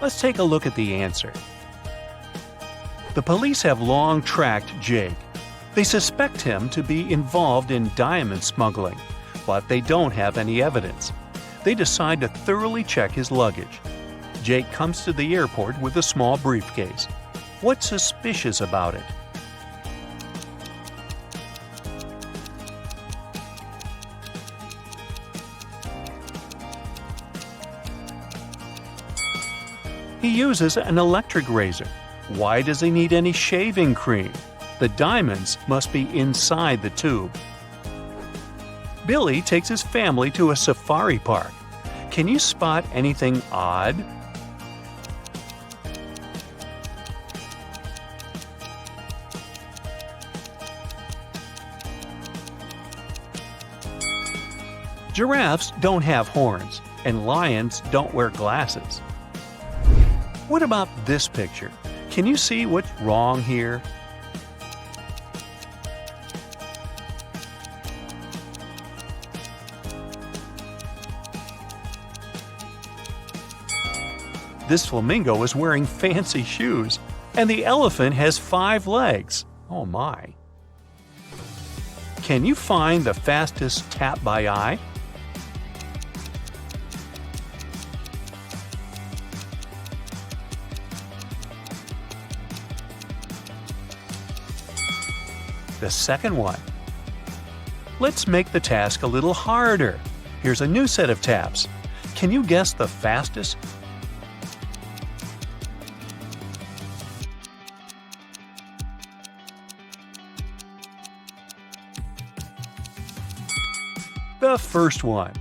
Let's take a look at the answer. The police have long tracked Jake. They suspect him to be involved in diamond smuggling, but they don't have any evidence. They decide to thoroughly check his luggage. Jake comes to the airport with a small briefcase. What's suspicious about it? He uses an electric razor. Why does he need any shaving cream? The diamonds must be inside the tube. Billy takes his family to a safari park. Can you spot anything odd? Giraffes don't have horns, and lions don't wear glasses. What about this picture? Can you see what's wrong here? This flamingo is wearing fancy shoes, and the elephant has 5 legs. Oh my. Can you find the fastest tap by eye? The second one. Let's make the task a little harder. Here's a new set of taps. Can you guess the fastest? The first one.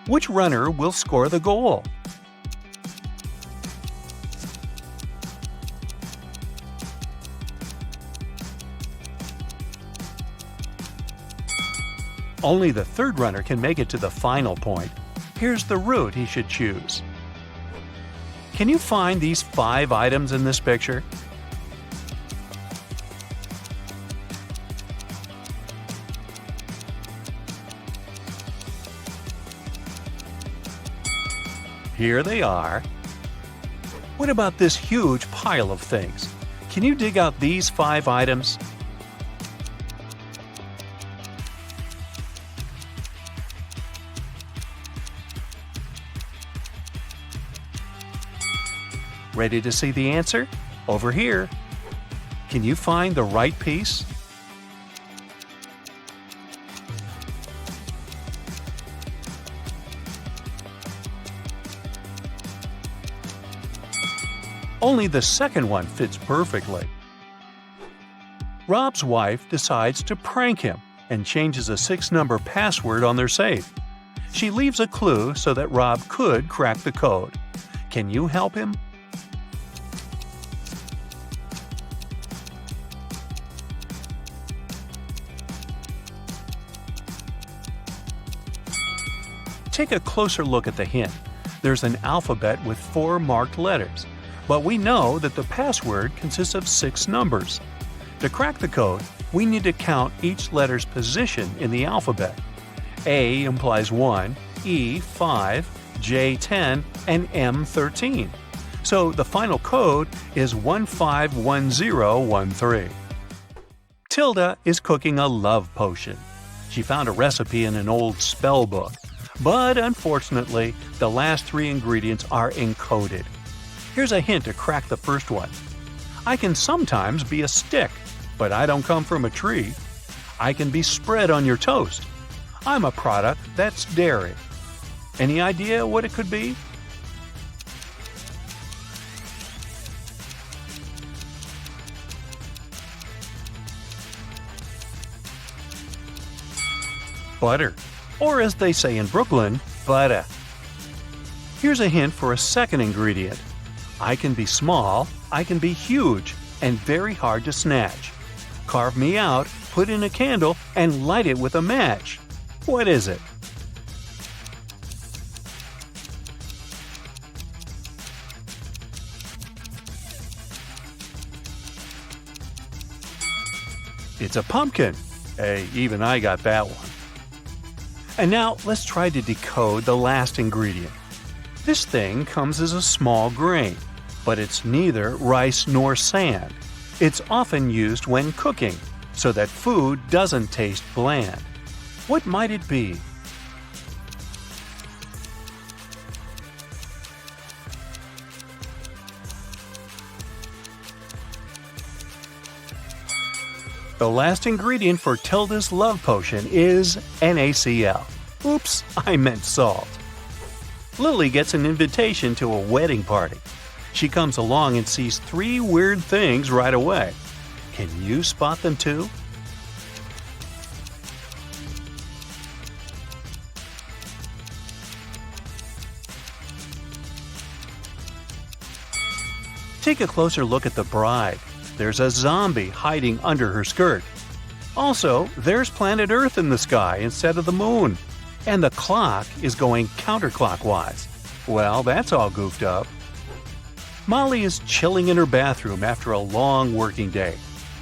Which runner will score the goal? Only the third runner can make it to the final point. Here's the route he should choose. Can you find these 5 items in this picture? Here they are. What about this huge pile of things? Can you dig out these 5 items? Ready to see the answer? Over here. Can you find the right piece? Only the second one fits perfectly. Rob's wife decides to prank him and changes a 6-number password on their safe. She leaves a clue so that Rob could crack the code. Can you help him? Take a closer look at the hint. There's an alphabet with 4 marked letters, but we know that the password consists of 6 numbers. To crack the code, we need to count each letter's position in the alphabet. A implies 1, E 5, J 10, and M 13. So the final code is 151013. Tilda is cooking a love potion. She found a recipe in an old spell book. But unfortunately, the last 3 ingredients are encoded. Here's a hint to crack the first one. I can sometimes be a stick, but I don't come from a tree. I can be spread on your toast. I'm a product that's dairy. Any idea what it could be? Butter. Or as they say in Brooklyn, butter. Here's a hint for a second ingredient. I can be small, I can be huge, and very hard to snatch. Carve me out, put in a candle, and light it with a match. What is it? It's a pumpkin. Hey, even I got that one. And now let's try to decode the last ingredient. This thing comes as a small grain, but it's neither rice nor sand. It's often used when cooking, so that food doesn't taste bland. What might it be? The last ingredient for Tilda's love potion is NaCl. Oops, I meant salt. Lily gets an invitation to a wedding party. She comes along and sees 3 weird things right away. Can you spot them too? Take a closer look at the bride. There's a zombie hiding under her skirt. Also, there's planet Earth in the sky instead of the moon. And the clock is going counterclockwise. Well, that's all goofed up. Molly is chilling in her bathroom after a long working day.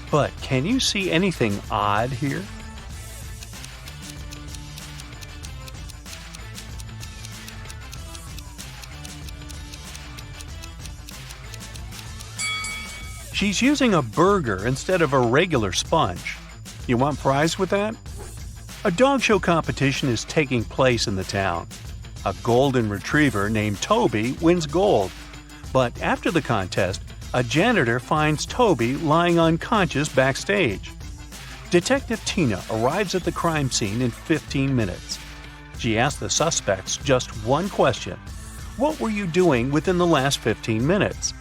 But can you see anything odd here? She's using a burger instead of a regular sponge. You want fries with that? A dog show competition is taking place in the town. A golden retriever named Toby wins gold. But after the contest, a janitor finds Toby lying unconscious backstage. Detective Tina arrives at the crime scene in 15 minutes. She asks the suspects just one question. What were you doing within the last 15 minutes?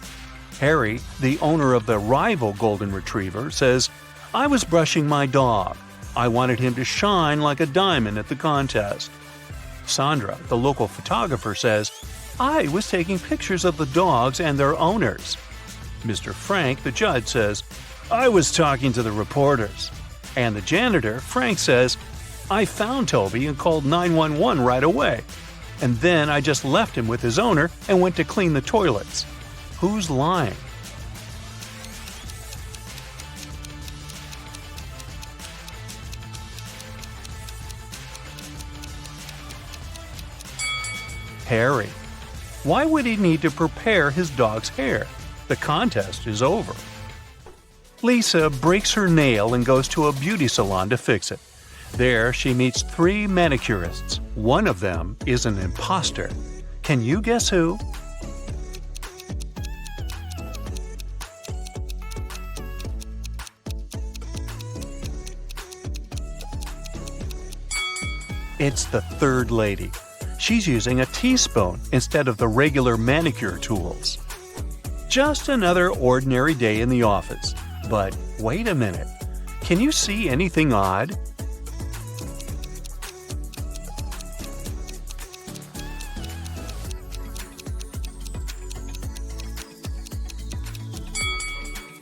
Harry, the owner of the rival golden retriever, says, I was brushing my dog. I wanted him to shine like a diamond at the contest. Sandra, the local photographer, says, I was taking pictures of the dogs and their owners. Mr. Frank, the judge, says, I was talking to the reporters. And the janitor, Frank, says, I found Toby and called 911 right away. And then I just left him with his owner and went to clean the toilets. Who's lying? Harry. Why would he need to prepare his dog's hair? The contest is over. Lisa breaks her nail and goes to a beauty salon to fix it. There, she meets 3 manicurists. One of them is an impostor. Can you guess who? It's the third lady. She's using a teaspoon instead of the regular manicure tools. Just another ordinary day in the office. But wait a minute. Can you see anything odd?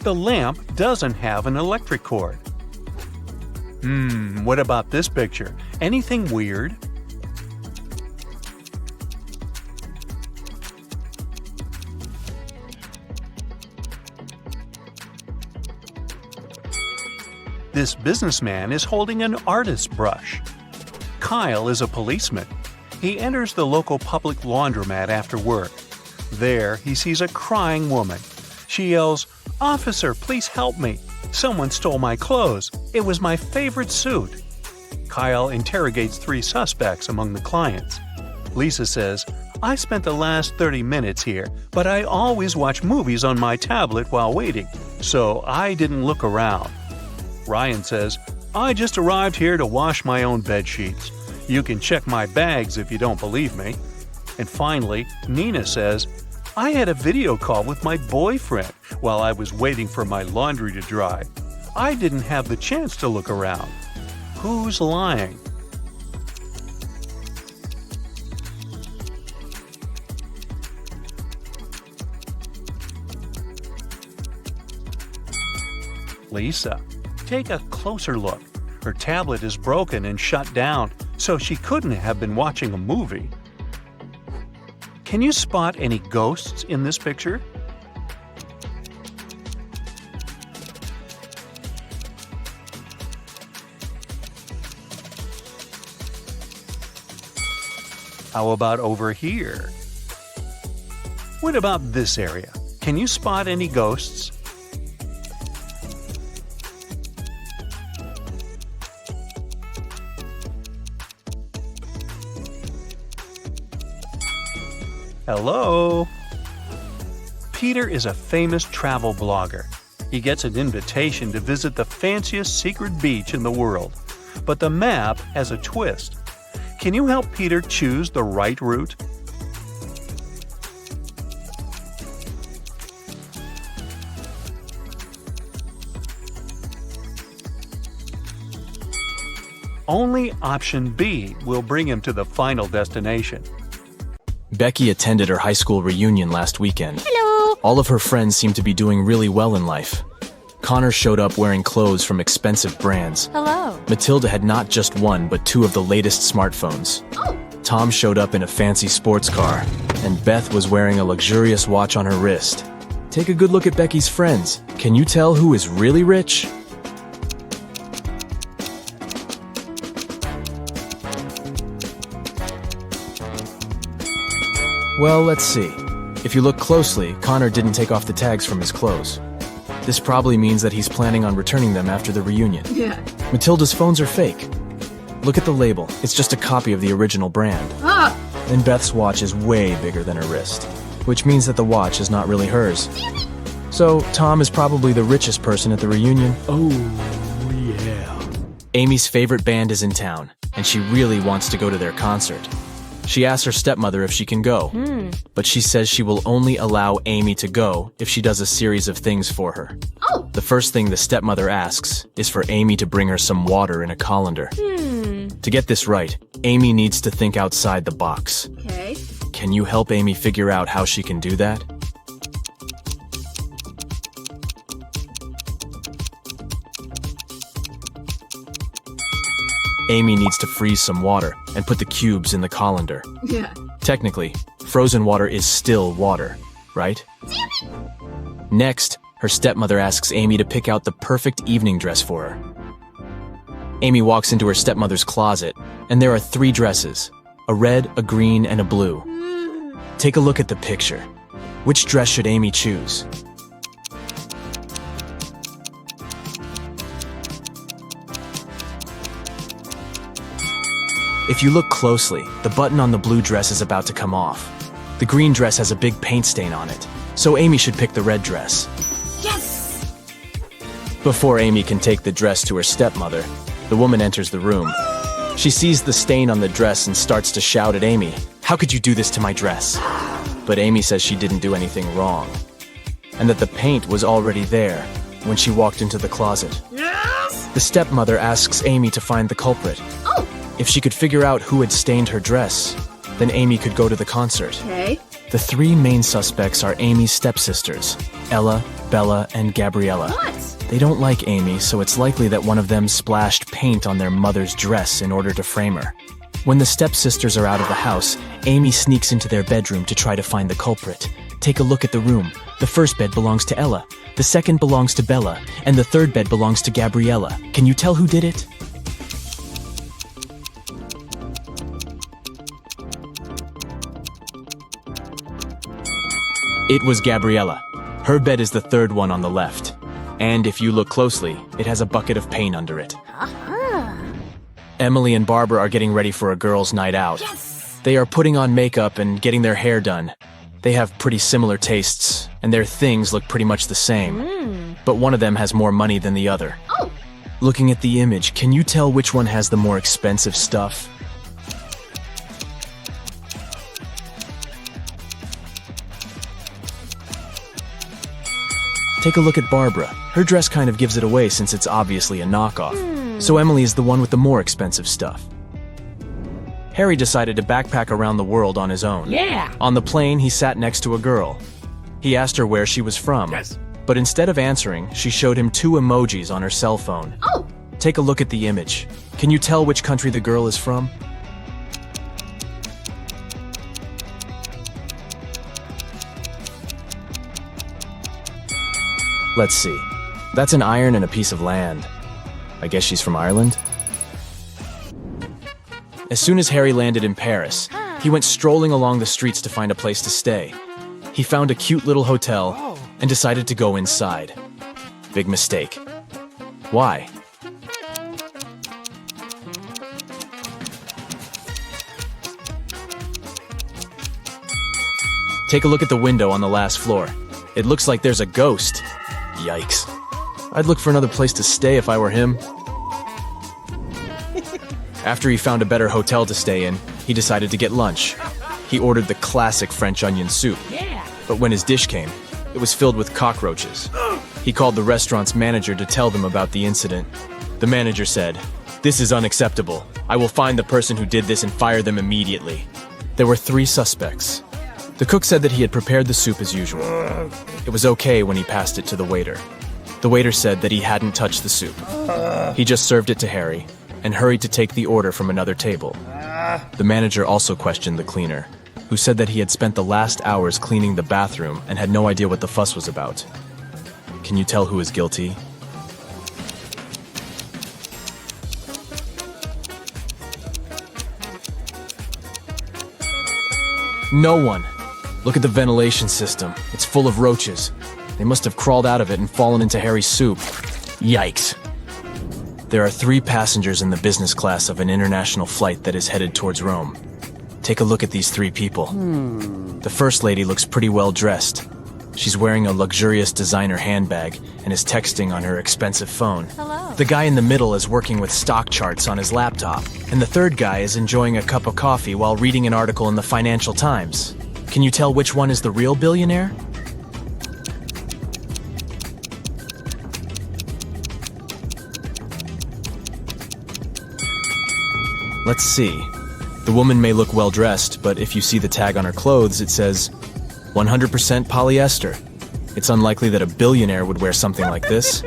The lamp doesn't have an electric cord. What about this picture? Anything weird? This businessman is holding an artist's brush. Kyle is a policeman. He enters the local public laundromat after work. There, he sees a crying woman. She yells, "Officer, please help me. Someone stole my clothes. It was my favorite suit." Kyle interrogates 3 suspects among the clients. Lisa says, "I spent the last 30 minutes here, but I always watch movies on my tablet while waiting, so I didn't look around." Ryan says, "I just arrived here to wash my own bed sheets. You can check my bags if you don't believe me." And finally, Nina says, "I had a video call with my boyfriend while I was waiting for my laundry to dry. I didn't have the chance to look around." Who's lying? Lisa. Take a closer look. Her tablet is broken and shut down, so she couldn't have been watching a movie. Can you spot any ghosts in this picture? How about over here? What about this area? Can you spot any ghosts? Hello? Peter is a famous travel blogger. He gets an invitation to visit the fanciest secret beach in the world. But the map has a twist. Can you help Peter choose the right route? Only option B will bring him to the final destination. Becky attended her high school reunion last weekend. Hello. All of her friends seemed to be doing really well in life. Connor showed up wearing clothes from expensive brands. Hello. Matilda had not just one, but two of the latest smartphones. Oh. Tom showed up in a fancy sports car, and Beth was wearing a luxurious watch on her wrist. Take a good look at Becky's friends. Can you tell who is really rich? Well, let's see. If you look closely, Connor didn't take off the tags from his clothes. This probably means that he's planning on returning them after the reunion. Yeah. Matilda's phones are fake. Look at the label. It's just a copy of the original brand. Ah. And Beth's watch is way bigger than her wrist, which means that the watch is not really hers. So, Tom is probably the richest person at the reunion. Oh, yeah. Amy's favorite band is in town, and she really wants to go to their concert. She asks her stepmother if she can go, but she says she will only allow Amy to go if she does a series of things for her. Oh. The first thing the stepmother asks is for Amy to bring her some water in a colander. To get this right, Amy needs to think outside the box. Okay. Can you help Amy figure out how she can do that? Amy needs to freeze some water and put the cubes in the colander. Yeah. Technically, frozen water is still water, right? Next, her stepmother asks Amy to pick out the perfect evening dress for her. Amy walks into her stepmother's closet, and there are 3 dresses, a red, a green, and a blue. Take a look at the picture. Which dress should Amy choose? If you look closely, the button on the blue dress is about to come off. The green dress has a big paint stain on it, so Amy should pick the red dress. Yes. Before Amy can take the dress to her stepmother, the woman enters the room. She sees the stain on the dress and starts to shout at Amy, "How could you do this to my dress?" But Amy says she didn't do anything wrong, and that the paint was already there when she walked into the closet. Yes. The stepmother asks Amy to find the culprit. Oh. If she could figure out who had stained her dress, then Amy could go to the concert. Okay. The 3 main suspects are Amy's stepsisters, Ella, Bella, and Gabriella. What? They don't like Amy, so it's likely that one of them splashed paint on their mother's dress in order to frame her. When the stepsisters are out of the house, Amy sneaks into their bedroom to try to find the culprit. Take a look at the room. The first bed belongs to Ella, the second belongs to Bella, and the third bed belongs to Gabriella. Can you tell who did it? It was Gabriella. Her bed is the third one on the left. And if you look closely, it has a bucket of paint under it. Emily and Barbara are getting ready for a girls' night out. Yes. They are putting on makeup and getting their hair done. They have pretty similar tastes, and their things look pretty much the same. But one of them has more money than the other. Oh. Looking at the image, can you tell which one has the more expensive stuff? Take a look at Barbara. Her dress kind of gives it away since it's obviously a knockoff. So Emily is the one with the more expensive stuff. Harry decided to backpack around the world on his own. Yeah. On the plane, he sat next to a girl. He asked her where she was from. Yes. But instead of answering, she showed him 2 emojis on her cell phone. Oh! Take a look at the image. Can you tell which country the girl is from? Let's see. That's an iron and a piece of land. I guess she's from Ireland? As soon as Harry landed in Paris, he went strolling along the streets to find a place to stay. He found a cute little hotel and decided to go inside. Big mistake. Why? Take a look at the window on the last floor. It looks like there's a ghost. Yikes. I'd look for another place to stay if I were him. After he found a better hotel to stay in, he decided to get lunch. He ordered the classic French onion soup. But when his dish came, it was filled with cockroaches. He called the restaurant's manager to tell them about the incident. The manager said, "This is unacceptable. I will find the person who did this and fire them immediately." There were 3 suspects. The cook said that he had prepared the soup as usual. It was okay when he passed it to the waiter. The waiter said that he hadn't touched the soup. He just served it to Harry and hurried to take the order from another table. The manager also questioned the cleaner, who said that he had spent the last hours cleaning the bathroom and had no idea what the fuss was about. Can you tell who is guilty? No one. Look at the ventilation system. It's full of roaches. They must have crawled out of it and fallen into Harry's soup. Yikes. There are 3 passengers in the business class of an international flight that is headed towards Rome. Take a look at these 3 people. The first lady looks pretty well dressed. She's wearing a luxurious designer handbag and is texting on her expensive phone. Hello. The guy in the middle is working with stock charts on his laptop, and the third guy is enjoying a cup of coffee while reading an article in the Financial Times. Can you tell which one is the real billionaire? Let's see. The woman may look well dressed, but if you see the tag on her clothes, it says 100% polyester. It's unlikely that a billionaire would wear something like this.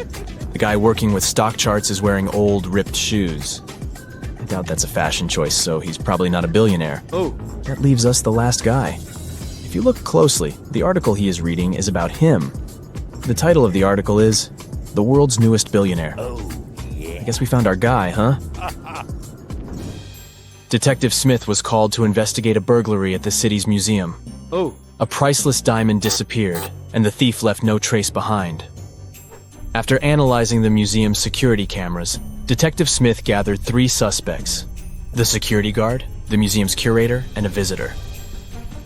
The guy working with stock charts is wearing old, ripped shoes. I doubt that's a fashion choice, so he's probably not a billionaire. Oh. That leaves us the last guy. If you look closely, the article he is reading is about him. The title of the article is The World's Newest Billionaire. Oh, yeah. I guess we found our guy, huh? Detective Smith was called to investigate a burglary at the city's museum. Oh. A priceless diamond disappeared, and the thief left no trace behind. After analyzing the museum's security cameras, Detective Smith gathered 3 suspects: the security guard, the museum's curator, and a visitor.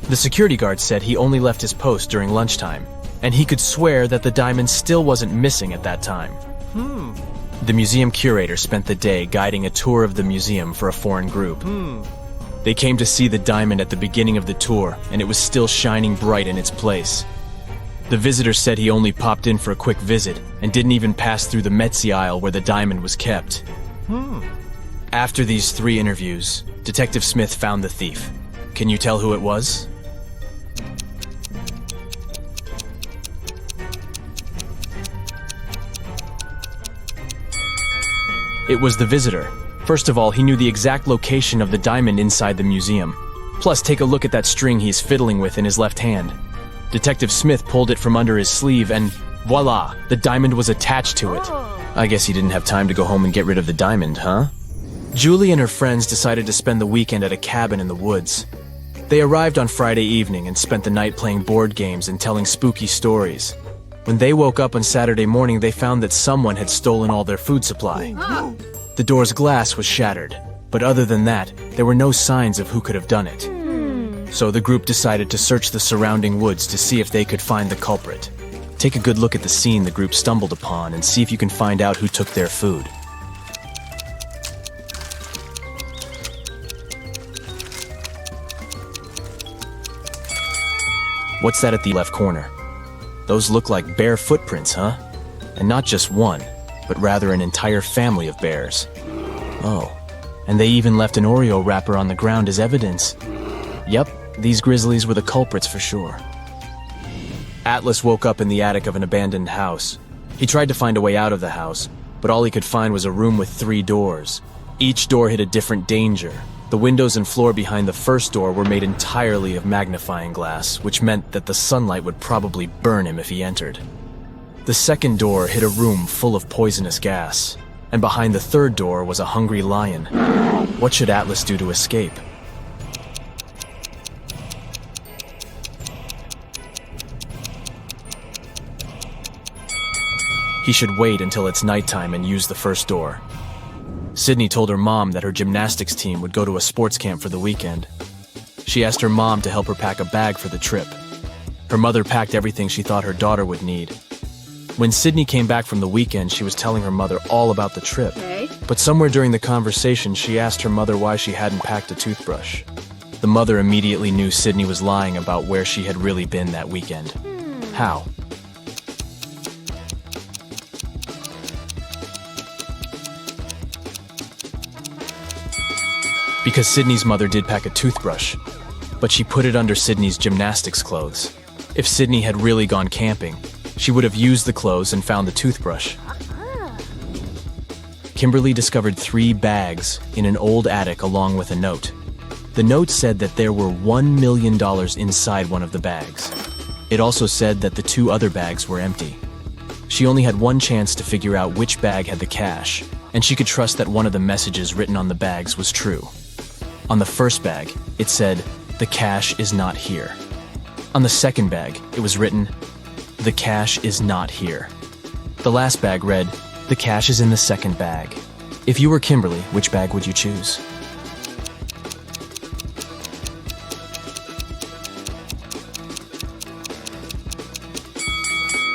The security guard said he only left his post during lunchtime, and he could swear that the diamond still wasn't missing at that time. The museum curator spent the day guiding a tour of the museum for a foreign group. They came to see the diamond at the beginning of the tour, and it was still shining bright in its place. The visitor said he only popped in for a quick visit and didn't even pass through the Metzi aisle where the diamond was kept. After these 3 interviews, Detective Smith found the thief. Can you tell who it was? It was the visitor. First of all, he knew the exact location of the diamond inside the museum. Plus, take a look at that string he's fiddling with in his left hand. Detective Smith pulled it from under his sleeve and voila, the diamond was attached to it. I guess he didn't have time to go home and get rid of the diamond, huh? Julie and her friends decided to spend the weekend at a cabin in the woods. They arrived on Friday evening and spent the night playing board games and telling spooky stories. When they woke up on Saturday morning, they found that someone had stolen all their food supply. The door's glass was shattered, but other than that, there were no signs of who could have done it. So the group decided to search the surrounding woods to see if they could find the culprit. Take a good look at the scene the group stumbled upon and see if you can find out who took their food. What's that at the left corner? Those look like bear footprints, huh? And not just one, but rather an entire family of bears. Oh, and they even left an Oreo wrapper on the ground as evidence. Yep, these grizzlies were the culprits for sure. Atlas woke up in the attic of an abandoned house. He tried to find a way out of the house, but all he could find was a room with 3 doors. Each door hid a different danger. The windows and floor behind the first door were made entirely of magnifying glass, which meant that the sunlight would probably burn him if he entered. The second door hid a room full of poisonous gas, and behind the third door was a hungry lion. What should Atlas do to escape? He should wait until it's nighttime and use the first door. Sydney told her mom that her gymnastics team would go to a sports camp for the weekend. She asked her mom to help her pack a bag for the trip. Her mother packed everything she thought her daughter would need. When Sydney came back from the weekend, she was telling her mother all about the trip. But somewhere during the conversation, she asked her mother why she hadn't packed a toothbrush. The mother immediately knew Sydney was lying about where she had really been that weekend. How? Because Sydney's mother did pack a toothbrush, but she put it under Sydney's gymnastics clothes. If Sydney had really gone camping, she would have used the clothes and found the toothbrush. Kimberly discovered 3 bags in an old attic along with a note. The note said that there were $1 million inside one of the bags. It also said that the 2 other bags were empty. She only had one chance to figure out which bag had the cash, and she could trust that one of the messages written on the bags was true. On the first bag, it said, "The cash is not here." On the second bag, it was written, "The cash is not here." The last bag read, "The cash is in the second bag." If you were Kimberly, which bag would you choose?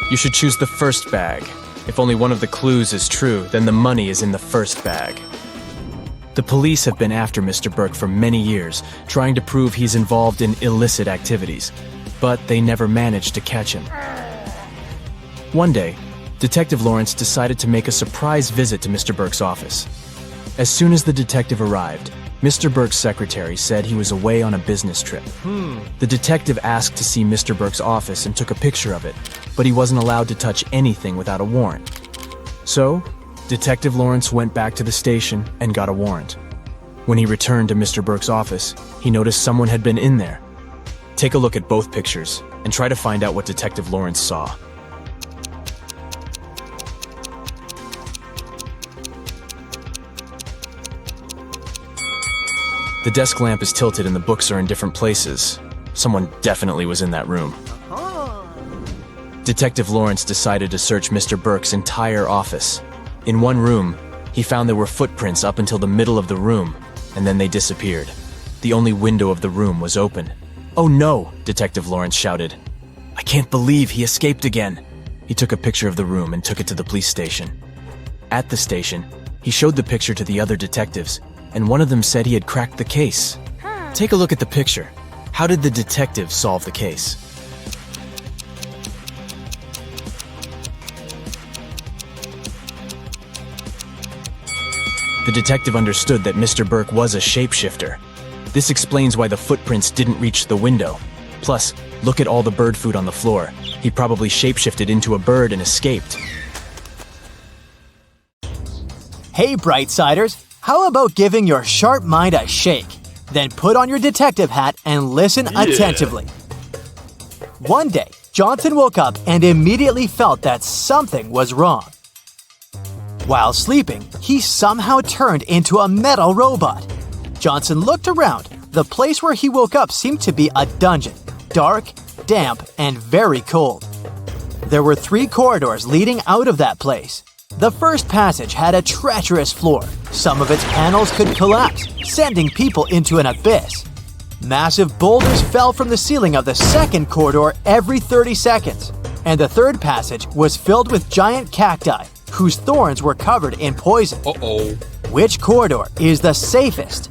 You should choose the first bag. If only one of the clues is true, then the money is in the first bag. The police have been after Mr. Burke for many years, trying to prove he's involved in illicit activities, but they never managed to catch him. One day, Detective Lawrence decided to make a surprise visit to Mr. Burke's office. As soon as the detective arrived, Mr. Burke's secretary said he was away on a business trip. The detective asked to see Mr. Burke's office and took a picture of it, but he wasn't allowed to touch anything without a warrant. So, Detective Lawrence went back to the station and got a warrant. When he returned to Mr. Burke's office, he noticed someone had been in there. Take a look at both pictures and try to find out what Detective Lawrence saw. The desk lamp is tilted and the books are in different places. Someone definitely was in that room. Detective Lawrence decided to search Mr. Burke's entire office. In one room, he found there were footprints up until the middle of the room, and then they disappeared. The only window of the room was open. "Oh no!" Detective Lawrence shouted. "I can't believe he escaped again." He took a picture of the room and took it to the police station. At the station, he showed the picture to the other detectives, and one of them said he had cracked the case. Take a look at the picture. How did the detective solve the case? The detective understood that Mr. Burke was a shapeshifter. This explains why the footprints didn't reach the window. Plus, look at all the bird food on the floor. He probably shapeshifted into a bird and escaped. Hey, Brightsiders, how about giving your sharp mind a shake? Then put on your detective hat and listen attentively. One day, Johnson woke up and immediately felt that something was wrong. While sleeping, he somehow turned into a metal robot. Johnson looked around. The place where he woke up seemed to be a dungeon, dark, damp, and very cold. There were 3 corridors leading out of that place. The first passage had a treacherous floor. Some of its panels could collapse, sending people into an abyss. Massive boulders fell from the ceiling of the second corridor every 30 seconds. And the third passage was filled with giant cacti, whose thorns were covered in poison. Which corridor is the safest?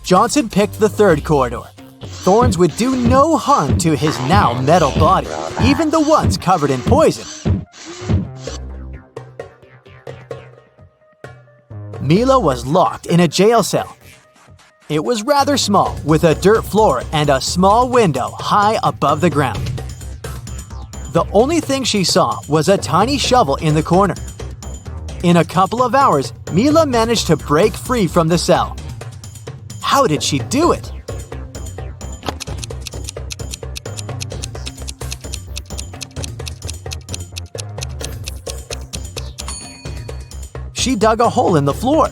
Johnson picked the third corridor. Thorns would do no harm to his now metal body, even the ones covered in poison. Mila was locked in a jail cell. It was rather small, with a dirt floor and a small window high above the ground. The only thing she saw was a tiny shovel in the corner. In a couple of hours, Mila managed to break free from the cell. How did she do it? She dug a hole in the floor.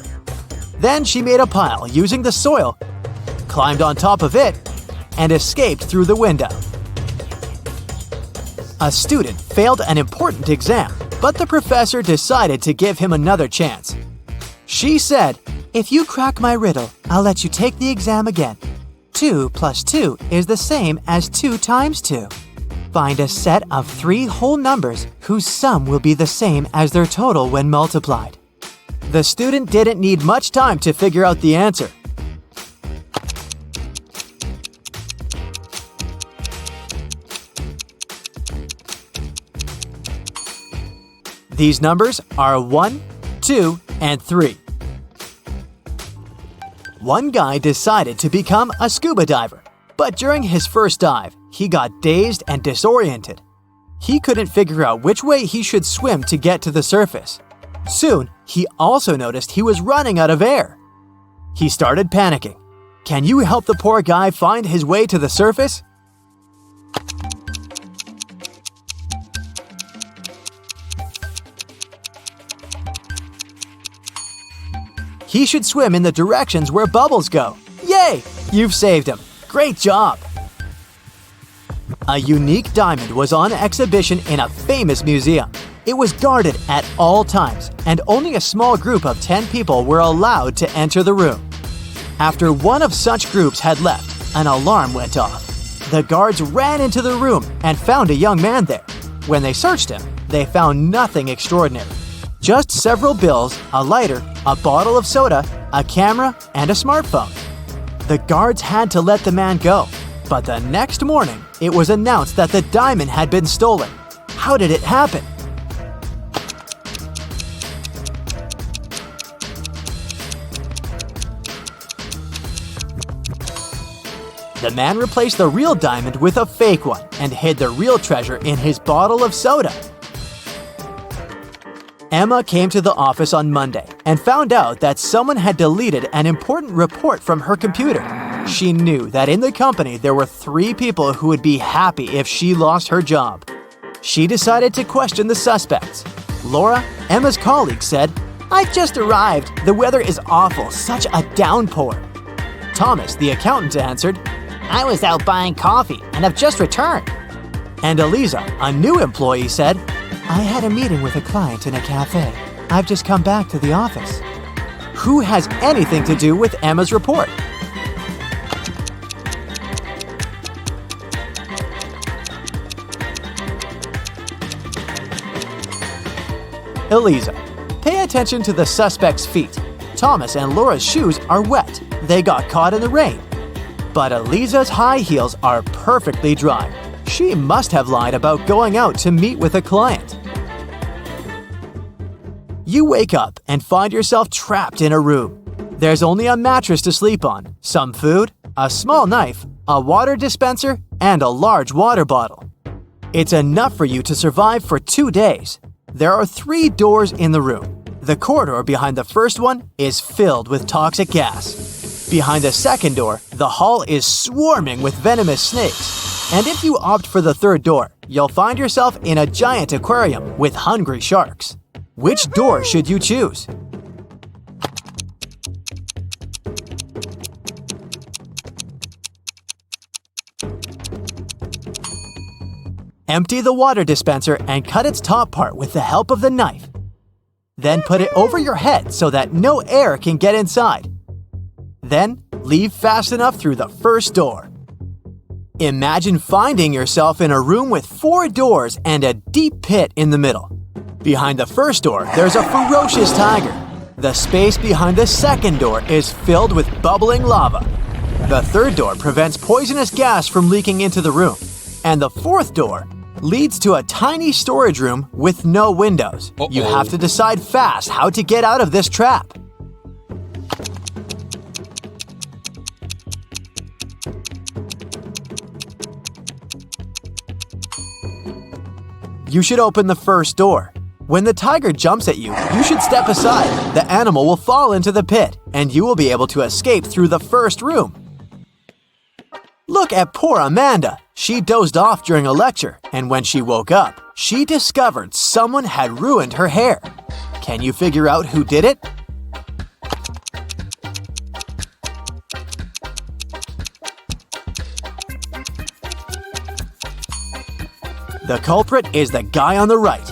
Then she made a pile using the soil, climbed on top of it, and escaped through the window. A student failed an important exam, but the professor decided to give him another chance. She said, "If you crack my riddle, I'll let you take the exam again. 2 plus 2 is the same as 2 times 2. Find a set of 3 whole numbers whose sum will be the same as their total when multiplied." The student didn't need much time to figure out the answer. These numbers are 1, 2, and 3. One guy decided to become a scuba diver, but during his first dive, he got dazed and disoriented. He couldn't figure out which way he should swim to get to the surface. Soon, he also noticed he was running out of air. He started panicking. Can you help the poor guy find his way to the surface? He should swim in the directions where bubbles go. Yay! You've saved him. Great job! A unique diamond was on exhibition in a famous museum. It was guarded at all times, and only a small group of 10 people were allowed to enter the room. After one of such groups had left, an alarm went off. The guards ran into the room and found a young man there. When they searched him, they found nothing extraordinary. Just several bills, a lighter, a bottle of soda, a camera, and a smartphone. The guards had to let the man go, but the next morning, it was announced that the diamond had been stolen. How did it happen? The man replaced the real diamond with a fake one and hid the real treasure in his bottle of soda. Emma came to the office on Monday and found out that someone had deleted an important report from her computer. She knew that in the company there were 3 people who would be happy if she lost her job. She decided to question the suspects. Laura, Emma's colleague, said, "I've just arrived. The weather is awful, such a downpour." Thomas, the accountant, answered, I was out buying coffee and have just returned. and Eliza, a new employee, said, "I had a meeting with a client in a cafe. I've just come back to the office." Who has anything to do with Emma's report? Eliza. Pay attention to the suspect's feet. Thomas and Laura's shoes are wet. They got caught in the rain. But Eliza's high heels are perfectly dry. She must have lied about going out to meet with a client. You wake up and find yourself trapped in a room. There's only a mattress to sleep on, some food, a small knife, a water dispenser, and a large water bottle. It's enough for you to survive for 2 days. There are 3 doors in the room. The corridor behind the first one is filled with toxic gas. Behind the second door, the hall is swarming with venomous snakes. And if you opt for the third door, you'll find yourself in a giant aquarium with hungry sharks. Which door should you choose? Empty the water dispenser and cut its top part with the help of the knife. Then put it over your head so that no air can get inside. Then leave fast enough through the first door. Imagine finding yourself in a room with 4 doors and a deep pit in the middle. Behind the first door, there's a ferocious tiger. The space behind the second door is filled with bubbling lava. The third door prevents poisonous gas from leaking into the room. And the fourth door leads to a tiny storage room with no windows. You have to decide fast how to get out of this trap. You should open the first door. When the tiger jumps at you, you should step aside. The animal will fall into the pit, and you will be able to escape through the first room. Look at poor Amanda. She dozed off during a lecture, and when she woke up, she discovered someone had ruined her hair. Can you figure out who did it? The culprit is the guy on the right.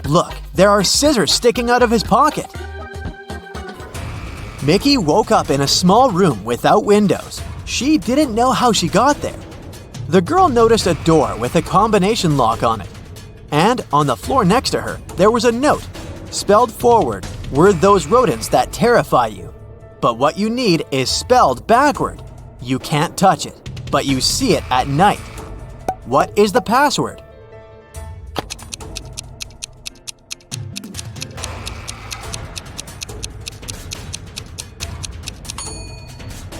Look, there are scissors sticking out of his pocket. Mickey woke up in a small room without windows. She didn't know how she got there. The girl noticed a door with a combination lock on it. And on the floor next to her, there was a note. Spelled forward were those rodents that terrify you. But what you need is spelled backward. You can't touch it, but you see it at night. What is the password?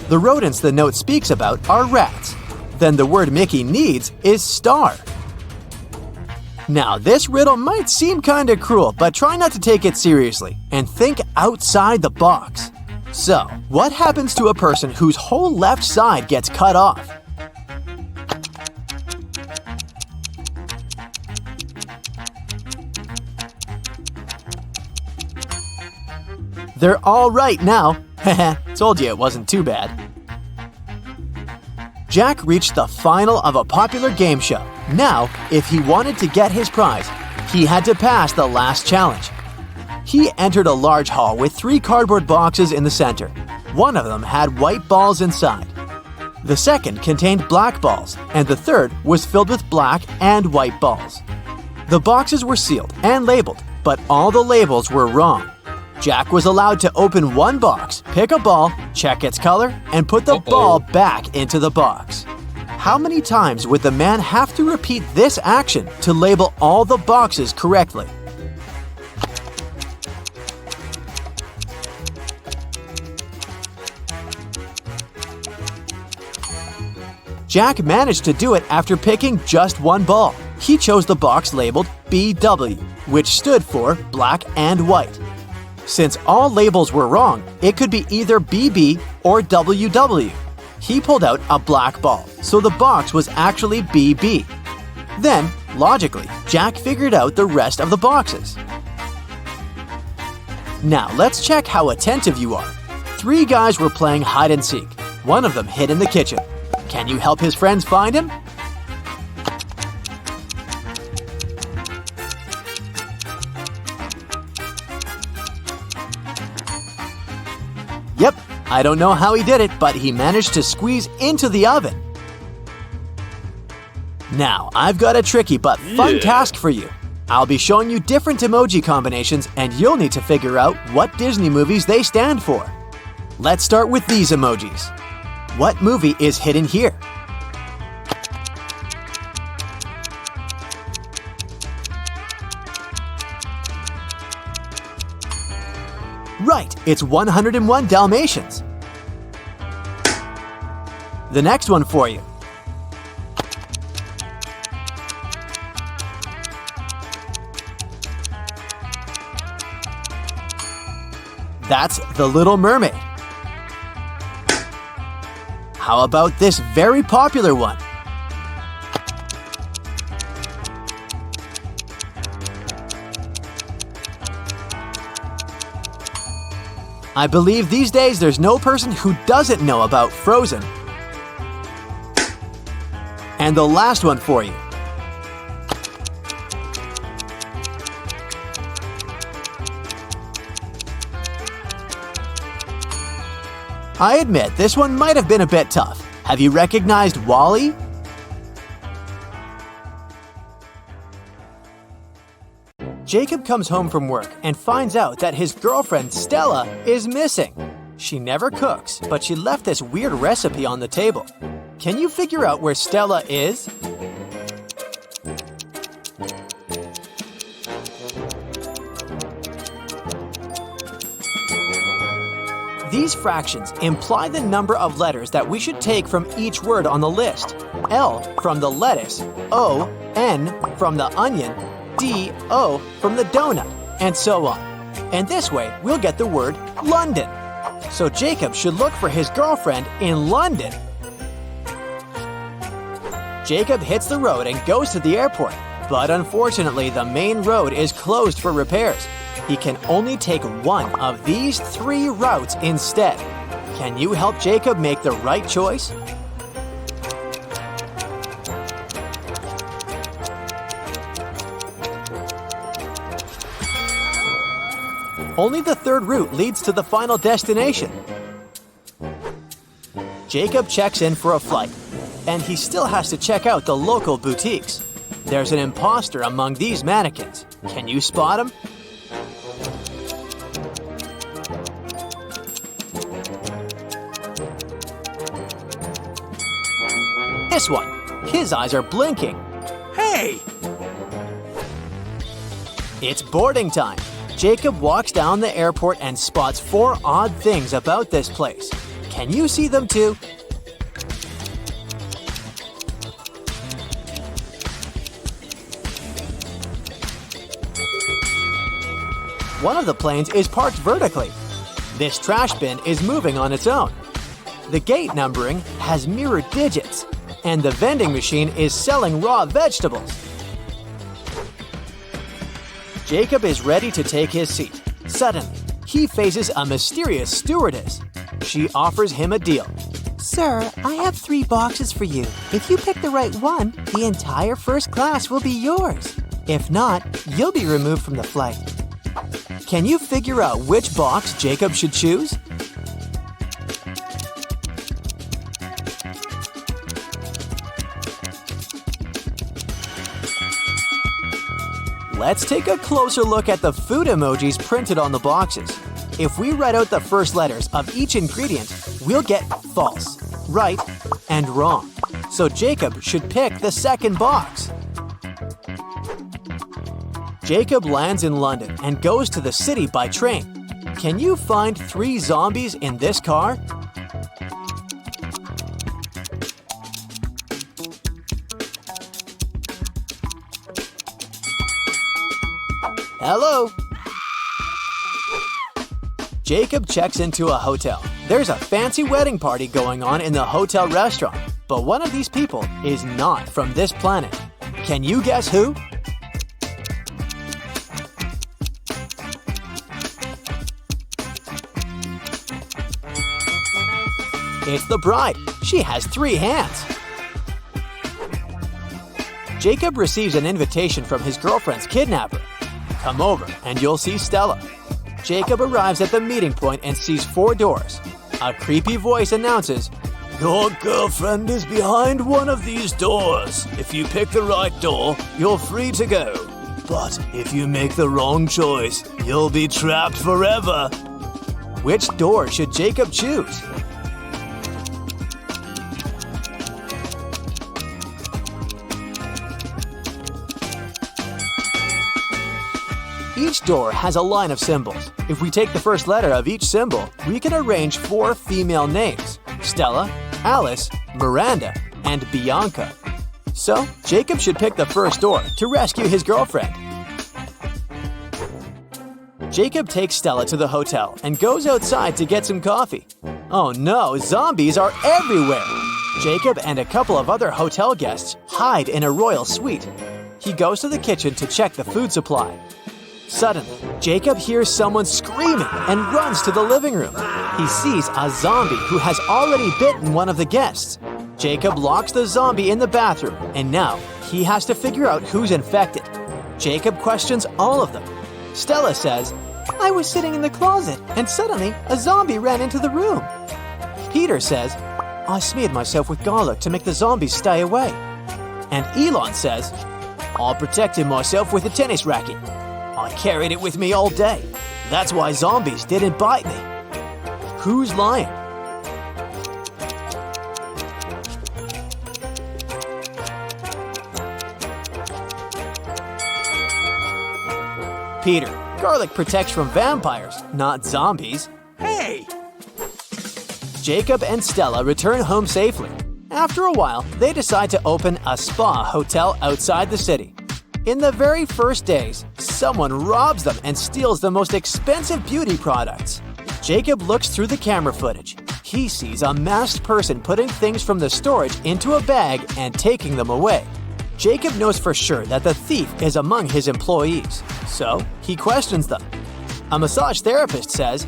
The rodents the note speaks about are rats. Then the word Mickey needs is star. Now, this riddle might seem kinda cruel, but try not to take it seriously and think outside the box. So, what happens to a person whose whole left side gets cut off? They're all right now. Told you it wasn't too bad. Jack reached the final of a popular game show. Now, if he wanted to get his prize, he had to pass the last challenge. He entered a large hall with 3 cardboard boxes in the center. One of them had white balls inside. The second contained black balls, and the third was filled with black and white balls. The boxes were sealed and labeled, but all the labels were wrong. Jack was allowed to open one box, pick a ball, check its color, and put the ball back into the box. How many times would the man have to repeat this action to label all the boxes correctly? Jack managed to do it after picking just one ball. He chose the box labeled BW, which stood for black and white. Since all labels were wrong, it could be either BB or WW. He pulled out a black ball, so the box was actually BB. Then, logically, Jack figured out the rest of the boxes. Now, let's check how attentive you are. 3 guys were playing hide and seek. One of them hid in the kitchen. Can you help his friends find him? Yep, I don't know how he did it, but he managed to squeeze into the oven. Now, I've got a tricky but fun task for you. I'll be showing you different emoji combinations, and you'll need to figure out what Disney movies they stand for. Let's start with these emojis. What movie is hidden here? Right, it's 101 Dalmatians. The next one for you. That's The Little Mermaid. How about this very popular one? I believe these days there's no person who doesn't know about Frozen. And the last one for you. I admit, this one might have been a bit tough. Have you recognized WALL-E? Jacob comes home from work and finds out that his girlfriend Stella is missing. She never cooks, but she left this weird recipe on the table. Can you figure out where Stella is? These fractions imply the number of letters that we should take from each word on the list. L from the lettuce, O, N from the onion, D-O from the donut, and so on. And this way, we'll get the word London. So Jacob should look for his girlfriend in London. Jacob hits the road and goes to the airport, but unfortunately the main road is closed for repairs. He can only take one of these 3 routes instead. Can you help Jacob make the right choice? Only the 3rd route leads to the final destination. Jacob checks in for a flight, and he still has to check out the local boutiques. There's an impostor among these mannequins. Can you spot him? This one. His eyes are blinking. Hey! It's boarding time. Jacob walks down the airport and spots 4 odd things about this place. Can you see them too? One of the planes is parked vertically. This trash bin is moving on its own. The gate numbering has mirrored digits, and the vending machine is selling raw vegetables. Jacob is ready to take his seat. Suddenly, he faces a mysterious stewardess. She offers him a deal. Sir, I have 3 boxes for you. If you pick the right one, the entire first class will be yours. If not, you'll be removed from the flight. Can you figure out which box Jacob should choose? Let's take a closer look at the food emojis printed on the boxes. If we write out the first letters of each ingredient, we'll get false, right, and wrong. So Jacob should pick the second box. Jacob lands in London and goes to the city by train. Can you find 3 zombies in this car? Hello? Jacob checks into a hotel. There's a fancy wedding party going on in the hotel restaurant, but one of these people is not from this planet. Can you guess who? It's the bride. She has 3 hands. Jacob receives an invitation from his girlfriend's kidnapper. Come over and you'll see Stella. Jacob arrives at the meeting point and sees 4 doors. A creepy voice announces, "Your girlfriend is behind one of these doors. If you pick the right door, you're free to go. But if you make the wrong choice, you'll be trapped forever." Which door should Jacob choose? Each door has a line of symbols. If we take the first letter of each symbol, we can arrange 4 female names: Stella, Alice, Miranda, and Bianca. So, Jacob should pick the first door to rescue his girlfriend. Jacob takes Stella to the hotel and goes outside to get some coffee. Oh no, zombies are everywhere! Jacob and a couple of other hotel guests hide in a royal suite. He goes to the kitchen to check the food supply. Suddenly, Jacob hears someone screaming and runs to the living room. He sees a zombie who has already bitten one of the guests. Jacob locks the zombie in the bathroom, and now he has to figure out who's infected. Jacob questions all of them. Stella says, "I was sitting in the closet, and suddenly a zombie ran into the room." Peter says, "I smeared myself with garlic to make the zombies stay away." And Elon says, "I protected myself with a tennis racket. I carried it with me all day. That's why zombies didn't bite me." Who's lying? Peter, garlic protects from vampires, not zombies. Hey! Jacob and Stella return home safely. After a while, they decide to open a spa hotel outside the city. In the very first days, someone robs them and steals the most expensive beauty products. Jacob looks through the camera footage. He sees a masked person putting things from the storage into a bag and taking them away. Jacob knows for sure that the thief is among his employees, so he questions them. A massage therapist says,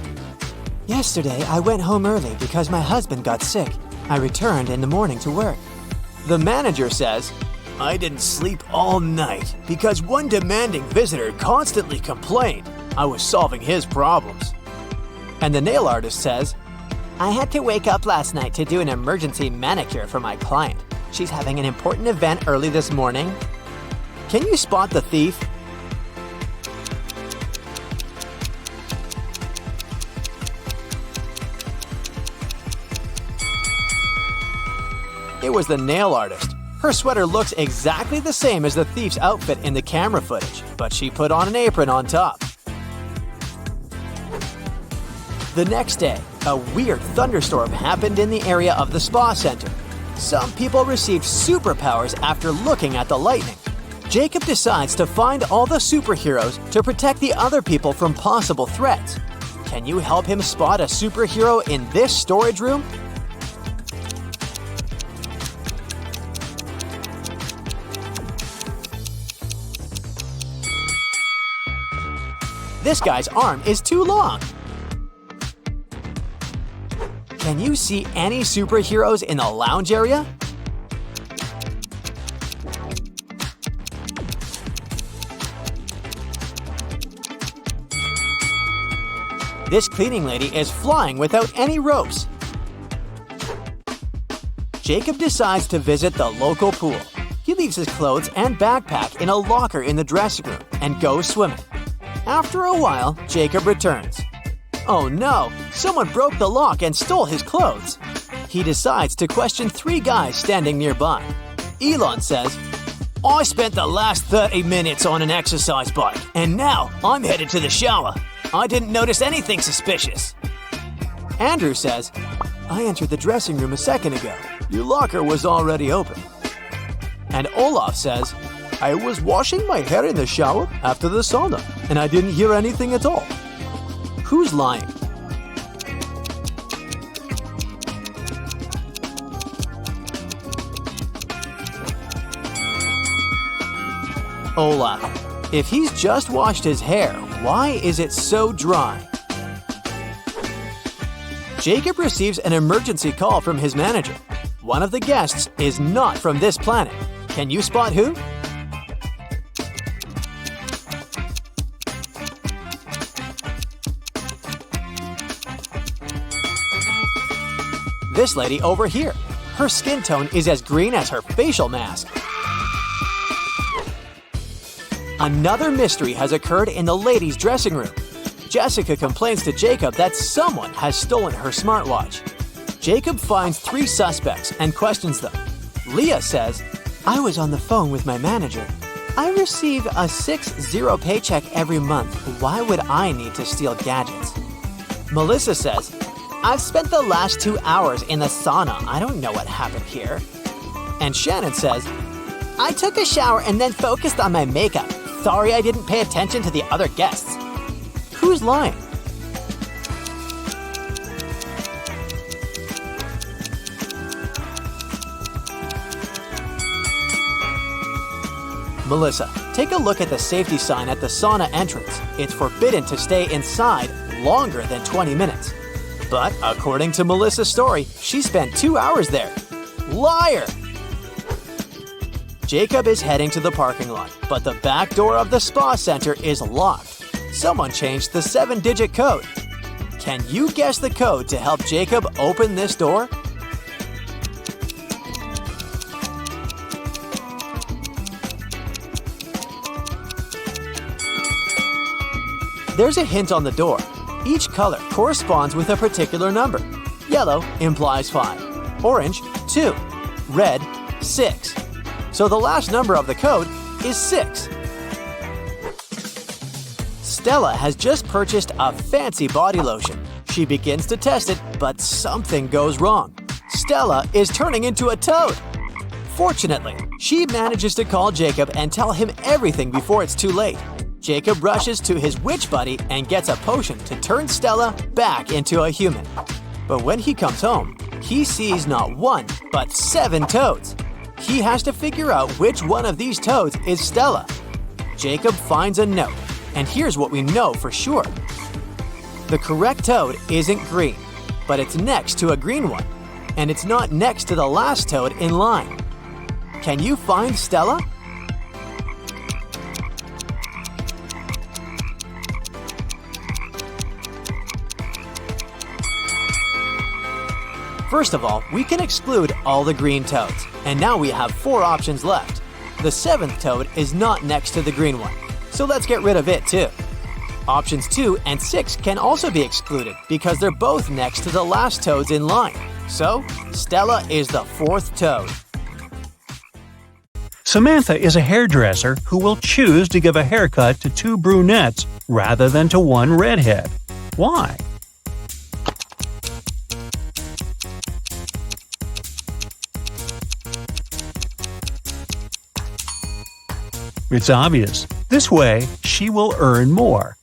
"Yesterday I went home early because my husband got sick. I returned in the morning to work." The manager says, "I didn't sleep all night because one demanding visitor constantly complained. I was solving his problems." And the nail artist says, "I had to wake up last night to do an emergency manicure for my client. She's having an important event early this morning." Can you spot the thief? It was the nail artist. Her sweater looks exactly the same as the thief's outfit in the camera footage, but she put on an apron on top. The next day, a weird thunderstorm happened in the area of the spa center. Some people received superpowers after looking at the lightning. Jacob decides to find all the superheroes to protect the other people from possible threats. Can you help him spot a superhero in this storage room? This guy's arm is too long. Can you see any superheroes in the lounge area? This cleaning lady is flying without any ropes. Jacob decides to visit the local pool. He leaves his clothes and backpack in a locker in the dressing room and goes swimming. After a while, Jacob returns. Oh no, someone broke the lock and stole his clothes. He decides to question 3 guys standing nearby. Elon says, "I spent the last 30 minutes on an exercise bike, and now I'm headed to the shower. I didn't notice anything suspicious." Andrew says, "I entered the dressing room a second ago. Your locker was already open." And Olaf says, "I was washing my hair in the shower after the sauna, and I didn't hear anything at all." Who's lying? Olaf. If he's just washed his hair, why is it so dry? Jacob receives an emergency call from his manager. One of the guests is not from this planet. Can you spot who? This lady over here. Her skin tone is as green as her facial mask. Another mystery has occurred in the ladies' dressing room. Jessica complains to Jacob that someone has stolen her smartwatch. Jacob finds 3 suspects and questions them. Leah says, "I was on the phone with my manager. I receive a 6-0 paycheck every month. Why would I need to steal gadgets?" Melissa says, "I've spent the last 2 hours in the sauna. I don't know what happened here." And Shannon says, "I took a shower and then focused on my makeup. Sorry I didn't pay attention to the other guests." Who's lying? Melissa, take a look at the safety sign at the sauna entrance. It's forbidden to stay inside longer than 20 minutes. But according to Melissa's story, she spent 2 hours there. Liar! Jacob is heading to the parking lot, but the back door of the spa center is locked. Someone changed the 7-digit code. Can you guess the code to help Jacob open this door? There's a hint on the door. Each color corresponds with a particular number. Yellow implies 5, orange 2, red 6. So the last number of the code is 6. Stella has just purchased a fancy body lotion. She begins to test it, but something goes wrong. Stella is turning into a toad. Fortunately, she manages to call Jacob and tell him everything before it's too late. Jacob rushes to his witch buddy and gets a potion to turn Stella back into a human. But when he comes home, he sees not one, but 7 toads. He has to figure out which one of these toads is Stella. Jacob finds a note, and here's what we know for sure. The correct toad isn't green, but it's next to a green one, and it's not next to the last toad in line. Can you find Stella? First of all, we can exclude all the green toads, and now we have 4 options left. The 7th toad is not next to the green one, so let's get rid of it too. Options 2 and 6 can also be excluded because they're both next to the last toads in line. So, Stella is the 4th toad. Samantha is a hairdresser who will choose to give a haircut to 2 brunettes rather than to 1 redhead. Why? It's obvious. This way, she will earn more.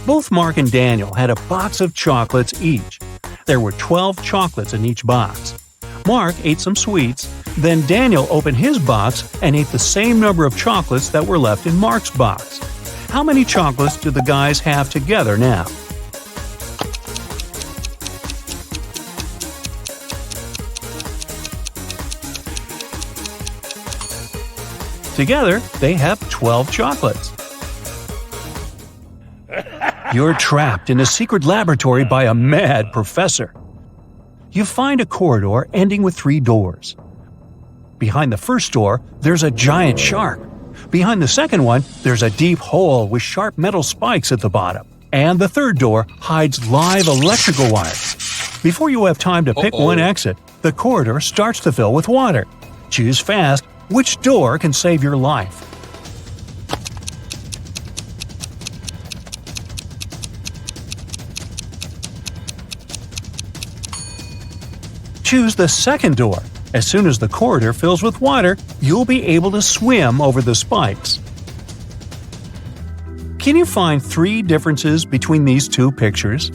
Both Mark and Daniel had a box of chocolates each. There were 12 chocolates in each box. Mark ate some sweets, then Daniel opened his box and ate the same number of chocolates that were left in Mark's box. How many chocolates do the guys have together now? Together, they have 12 chocolates. You're trapped in a secret laboratory by a mad professor. You find a corridor ending with 3 doors. Behind the first door, there's a giant shark. Behind the second one, there's a deep hole with sharp metal spikes at the bottom. And the third door hides live electrical wires. Before you have time to pick one exit, the corridor starts to fill with water. Choose fast. Which door can save your life? Choose the second door. As soon as the corridor fills with water, you'll be able to swim over the spikes. Can you find 3 differences between these 2 pictures?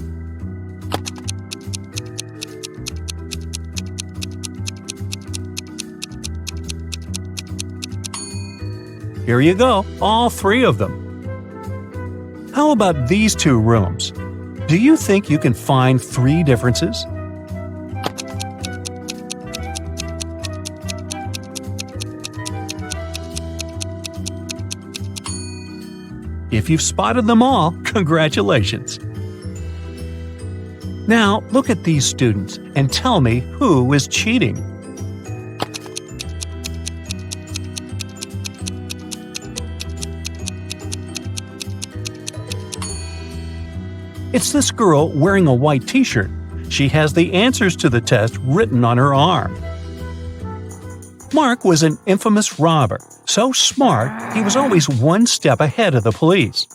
Here you go, all 3 of them. How about these 2 rooms? Do you think you can find 3 differences? If you've spotted them all, congratulations! Now, look at these students and tell me who is cheating. It's this girl wearing a white t-shirt. She has the answers to the test written on her arm. Mark was an infamous robber, so smart he was always 1 step ahead of the police.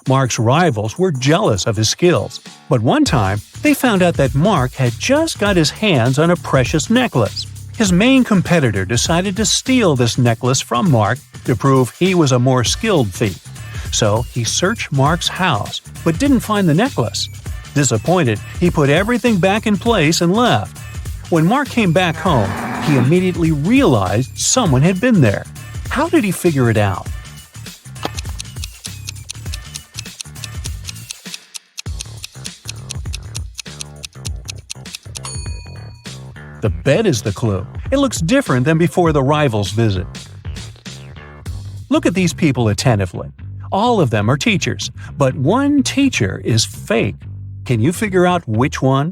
Mark's rivals were jealous of his skills, but one time they found out that Mark had just got his hands on a precious necklace. His main competitor decided to steal this necklace from Mark to prove he was a more skilled thief. So he searched Mark's house, but didn't find the necklace. Disappointed, he put everything back in place and left. When Mark came back home, he immediately realized someone had been there. How did he figure it out? The bed is the clue. It looks different than before the rivals' visit. Look at these people attentively. All of them are teachers, but one teacher is fake. Can you figure out which one?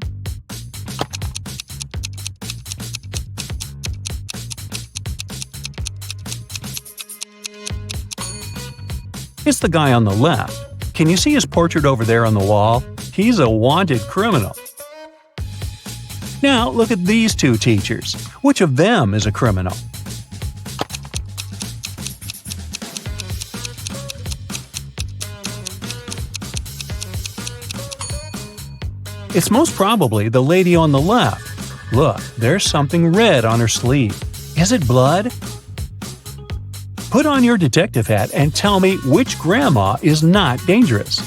It's the guy on the left. Can you see his portrait over there on the wall? He's a wanted criminal. Now look at these 2 teachers. Which of them is a criminal? It's most probably the lady on the left. Look, there's something red on her sleeve. Is it blood? Put on your detective hat and tell me which grandma is not dangerous.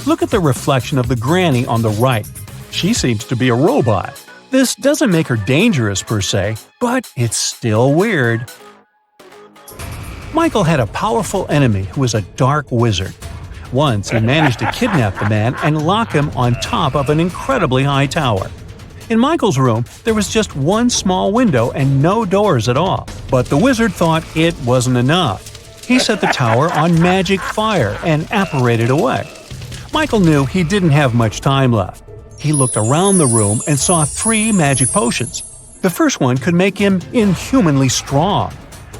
Look at the reflection of the granny on the right. She seems to be a robot. This doesn't make her dangerous per se, but it's still weird. Michael had a powerful enemy who was a dark wizard. Once he managed to kidnap the man and lock him on top of an incredibly high tower. In Michael's room, there was just one small window and no doors at all. But the wizard thought it wasn't enough. He set the tower on magic fire and apparated away. Michael knew he didn't have much time left. He looked around the room and saw 3 magic potions. The first one could make him inhumanly strong.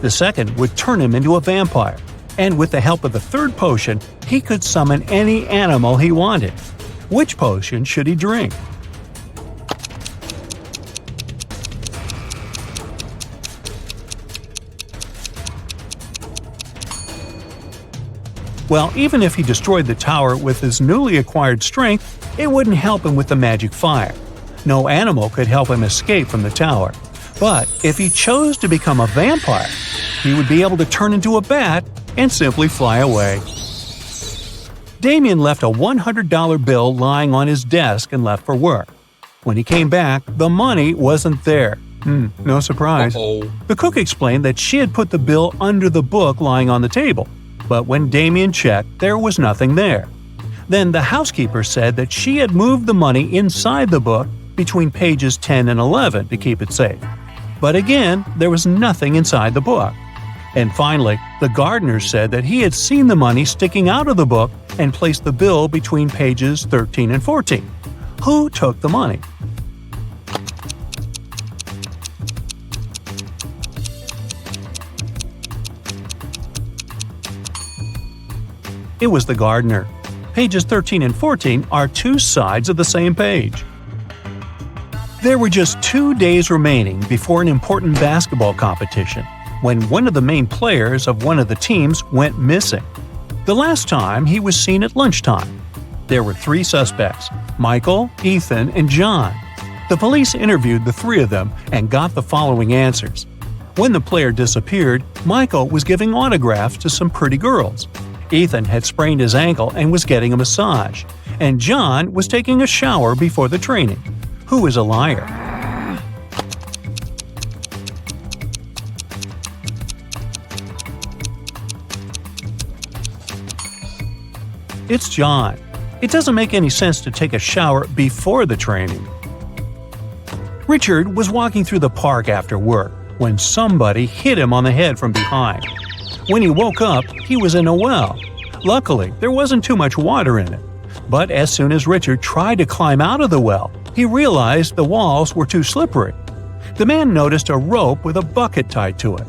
The second would turn him into a vampire. And with the help of the third potion, he could summon any animal he wanted. Which potion should he drink? Well, even if he destroyed the tower with his newly acquired strength, it wouldn't help him with the magic fire. No animal could help him escape from the tower. But if he chose to become a vampire, he would be able to turn into a bat and simply fly away. Damien left a $100 bill lying on his desk and left for work. When he came back, the money wasn't there. No surprise. The cook explained that she had put the bill under the book lying on the table. But when Damien checked, there was nothing there. Then the housekeeper said that she had moved the money inside the book between pages 10 and 11 to keep it safe. But again, there was nothing inside the book. And finally, the gardener said that he had seen the money sticking out of the book and placed the bill between pages 13 and 14. Who took the money? It was the gardener. Pages 13 and 14 are 2 sides of the same page. There were just 2 days remaining before an important basketball competition when one of the main players of one of the teams went missing. The last time he was seen at lunchtime. There were 3 suspects: Michael, Ethan, and John. The police interviewed the 3 of them and got the following answers. When the player disappeared, Michael was giving autographs to some pretty girls. Ethan had sprained his ankle and was getting a massage. And John was taking a shower before the training. Who is a liar? It's John. It doesn't make any sense to take a shower before the training. Richard was walking through the park after work when somebody hit him on the head from behind. When he woke up, he was in a well. Luckily, there wasn't too much water in it. But as soon as Richard tried to climb out of the well, he realized the walls were too slippery. The man noticed a rope with a bucket tied to it.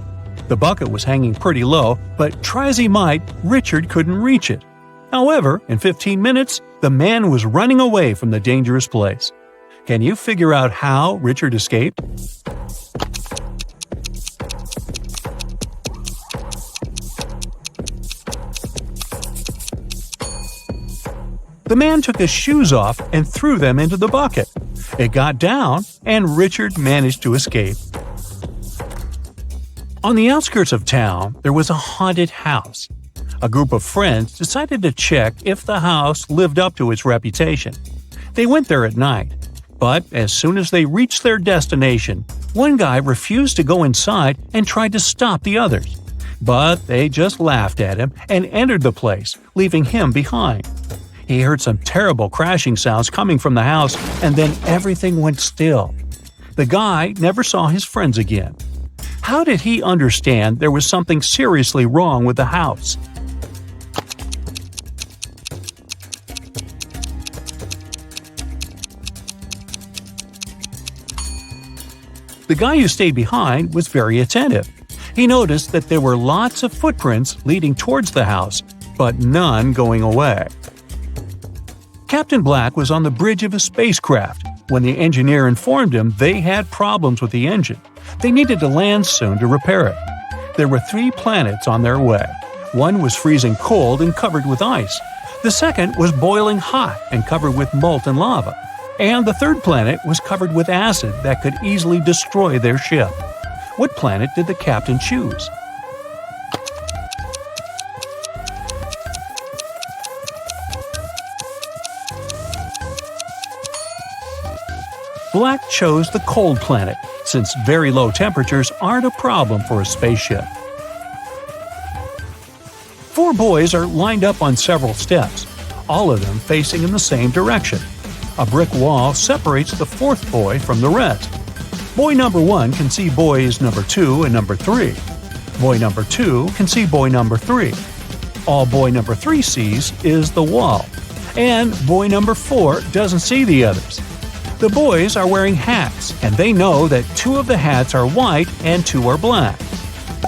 The bucket was hanging pretty low, but try as he might, Richard couldn't reach it. However, in 15 minutes, the man was running away from the dangerous place. Can you figure out how Richard escaped? The man took his shoes off and threw them into the bucket. It got down, and Richard managed to escape. On the outskirts of town, there was a haunted house. A group of friends decided to check if the house lived up to its reputation. They went there at night, but as soon as they reached their destination, one guy refused to go inside and tried to stop the others. But they just laughed at him and entered the place, leaving him behind. He heard some terrible crashing sounds coming from the house, and then everything went still. The guy never saw his friends again. How did he understand there was something seriously wrong with the house? The guy who stayed behind was very attentive. He noticed that there were lots of footprints leading towards the house, but none going away. Captain Black was on the bridge of a spacecraft when the engineer informed him they had problems with the engine. They needed to land soon to repair it. There were 3 planets on their way. One was freezing cold and covered with ice. The second was boiling hot and covered with molten lava. And the third planet was covered with acid that could easily destroy their ship. What planet did the captain choose? Black chose the cold planet, since very low temperatures aren't a problem for a spaceship. 4 boys are lined up on several steps, all of them facing in the same direction. A brick wall separates the 4th boy from the rest. Boy number 1 can see boys number 2 and number 3. Boy number 2 can see boy number 3. All boy number 3 sees is the wall. And boy number 4 doesn't see the others. The boys are wearing hats, and they know that 2 of the hats are white and 2 are black.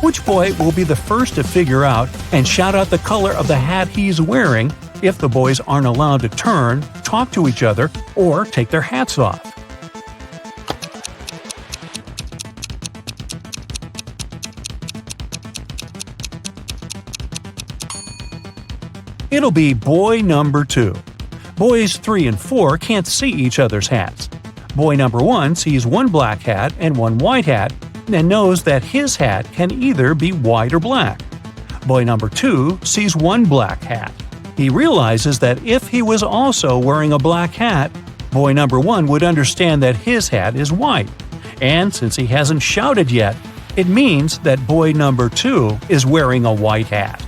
Which boy will be the first to figure out and shout out the color of the hat he's wearing if the boys aren't allowed to turn, talk to each other, or take their hats off? It'll be boy number 2. Boys 3 and 4 can't see each other's hats. Boy number 1 sees one black hat and one white hat and knows that his hat can either be white or black. Boy number 2 sees one black hat. He realizes that if he was also wearing a black hat, boy number 1 would understand that his hat is white. And since he hasn't shouted yet, it means that boy number 2 is wearing a white hat.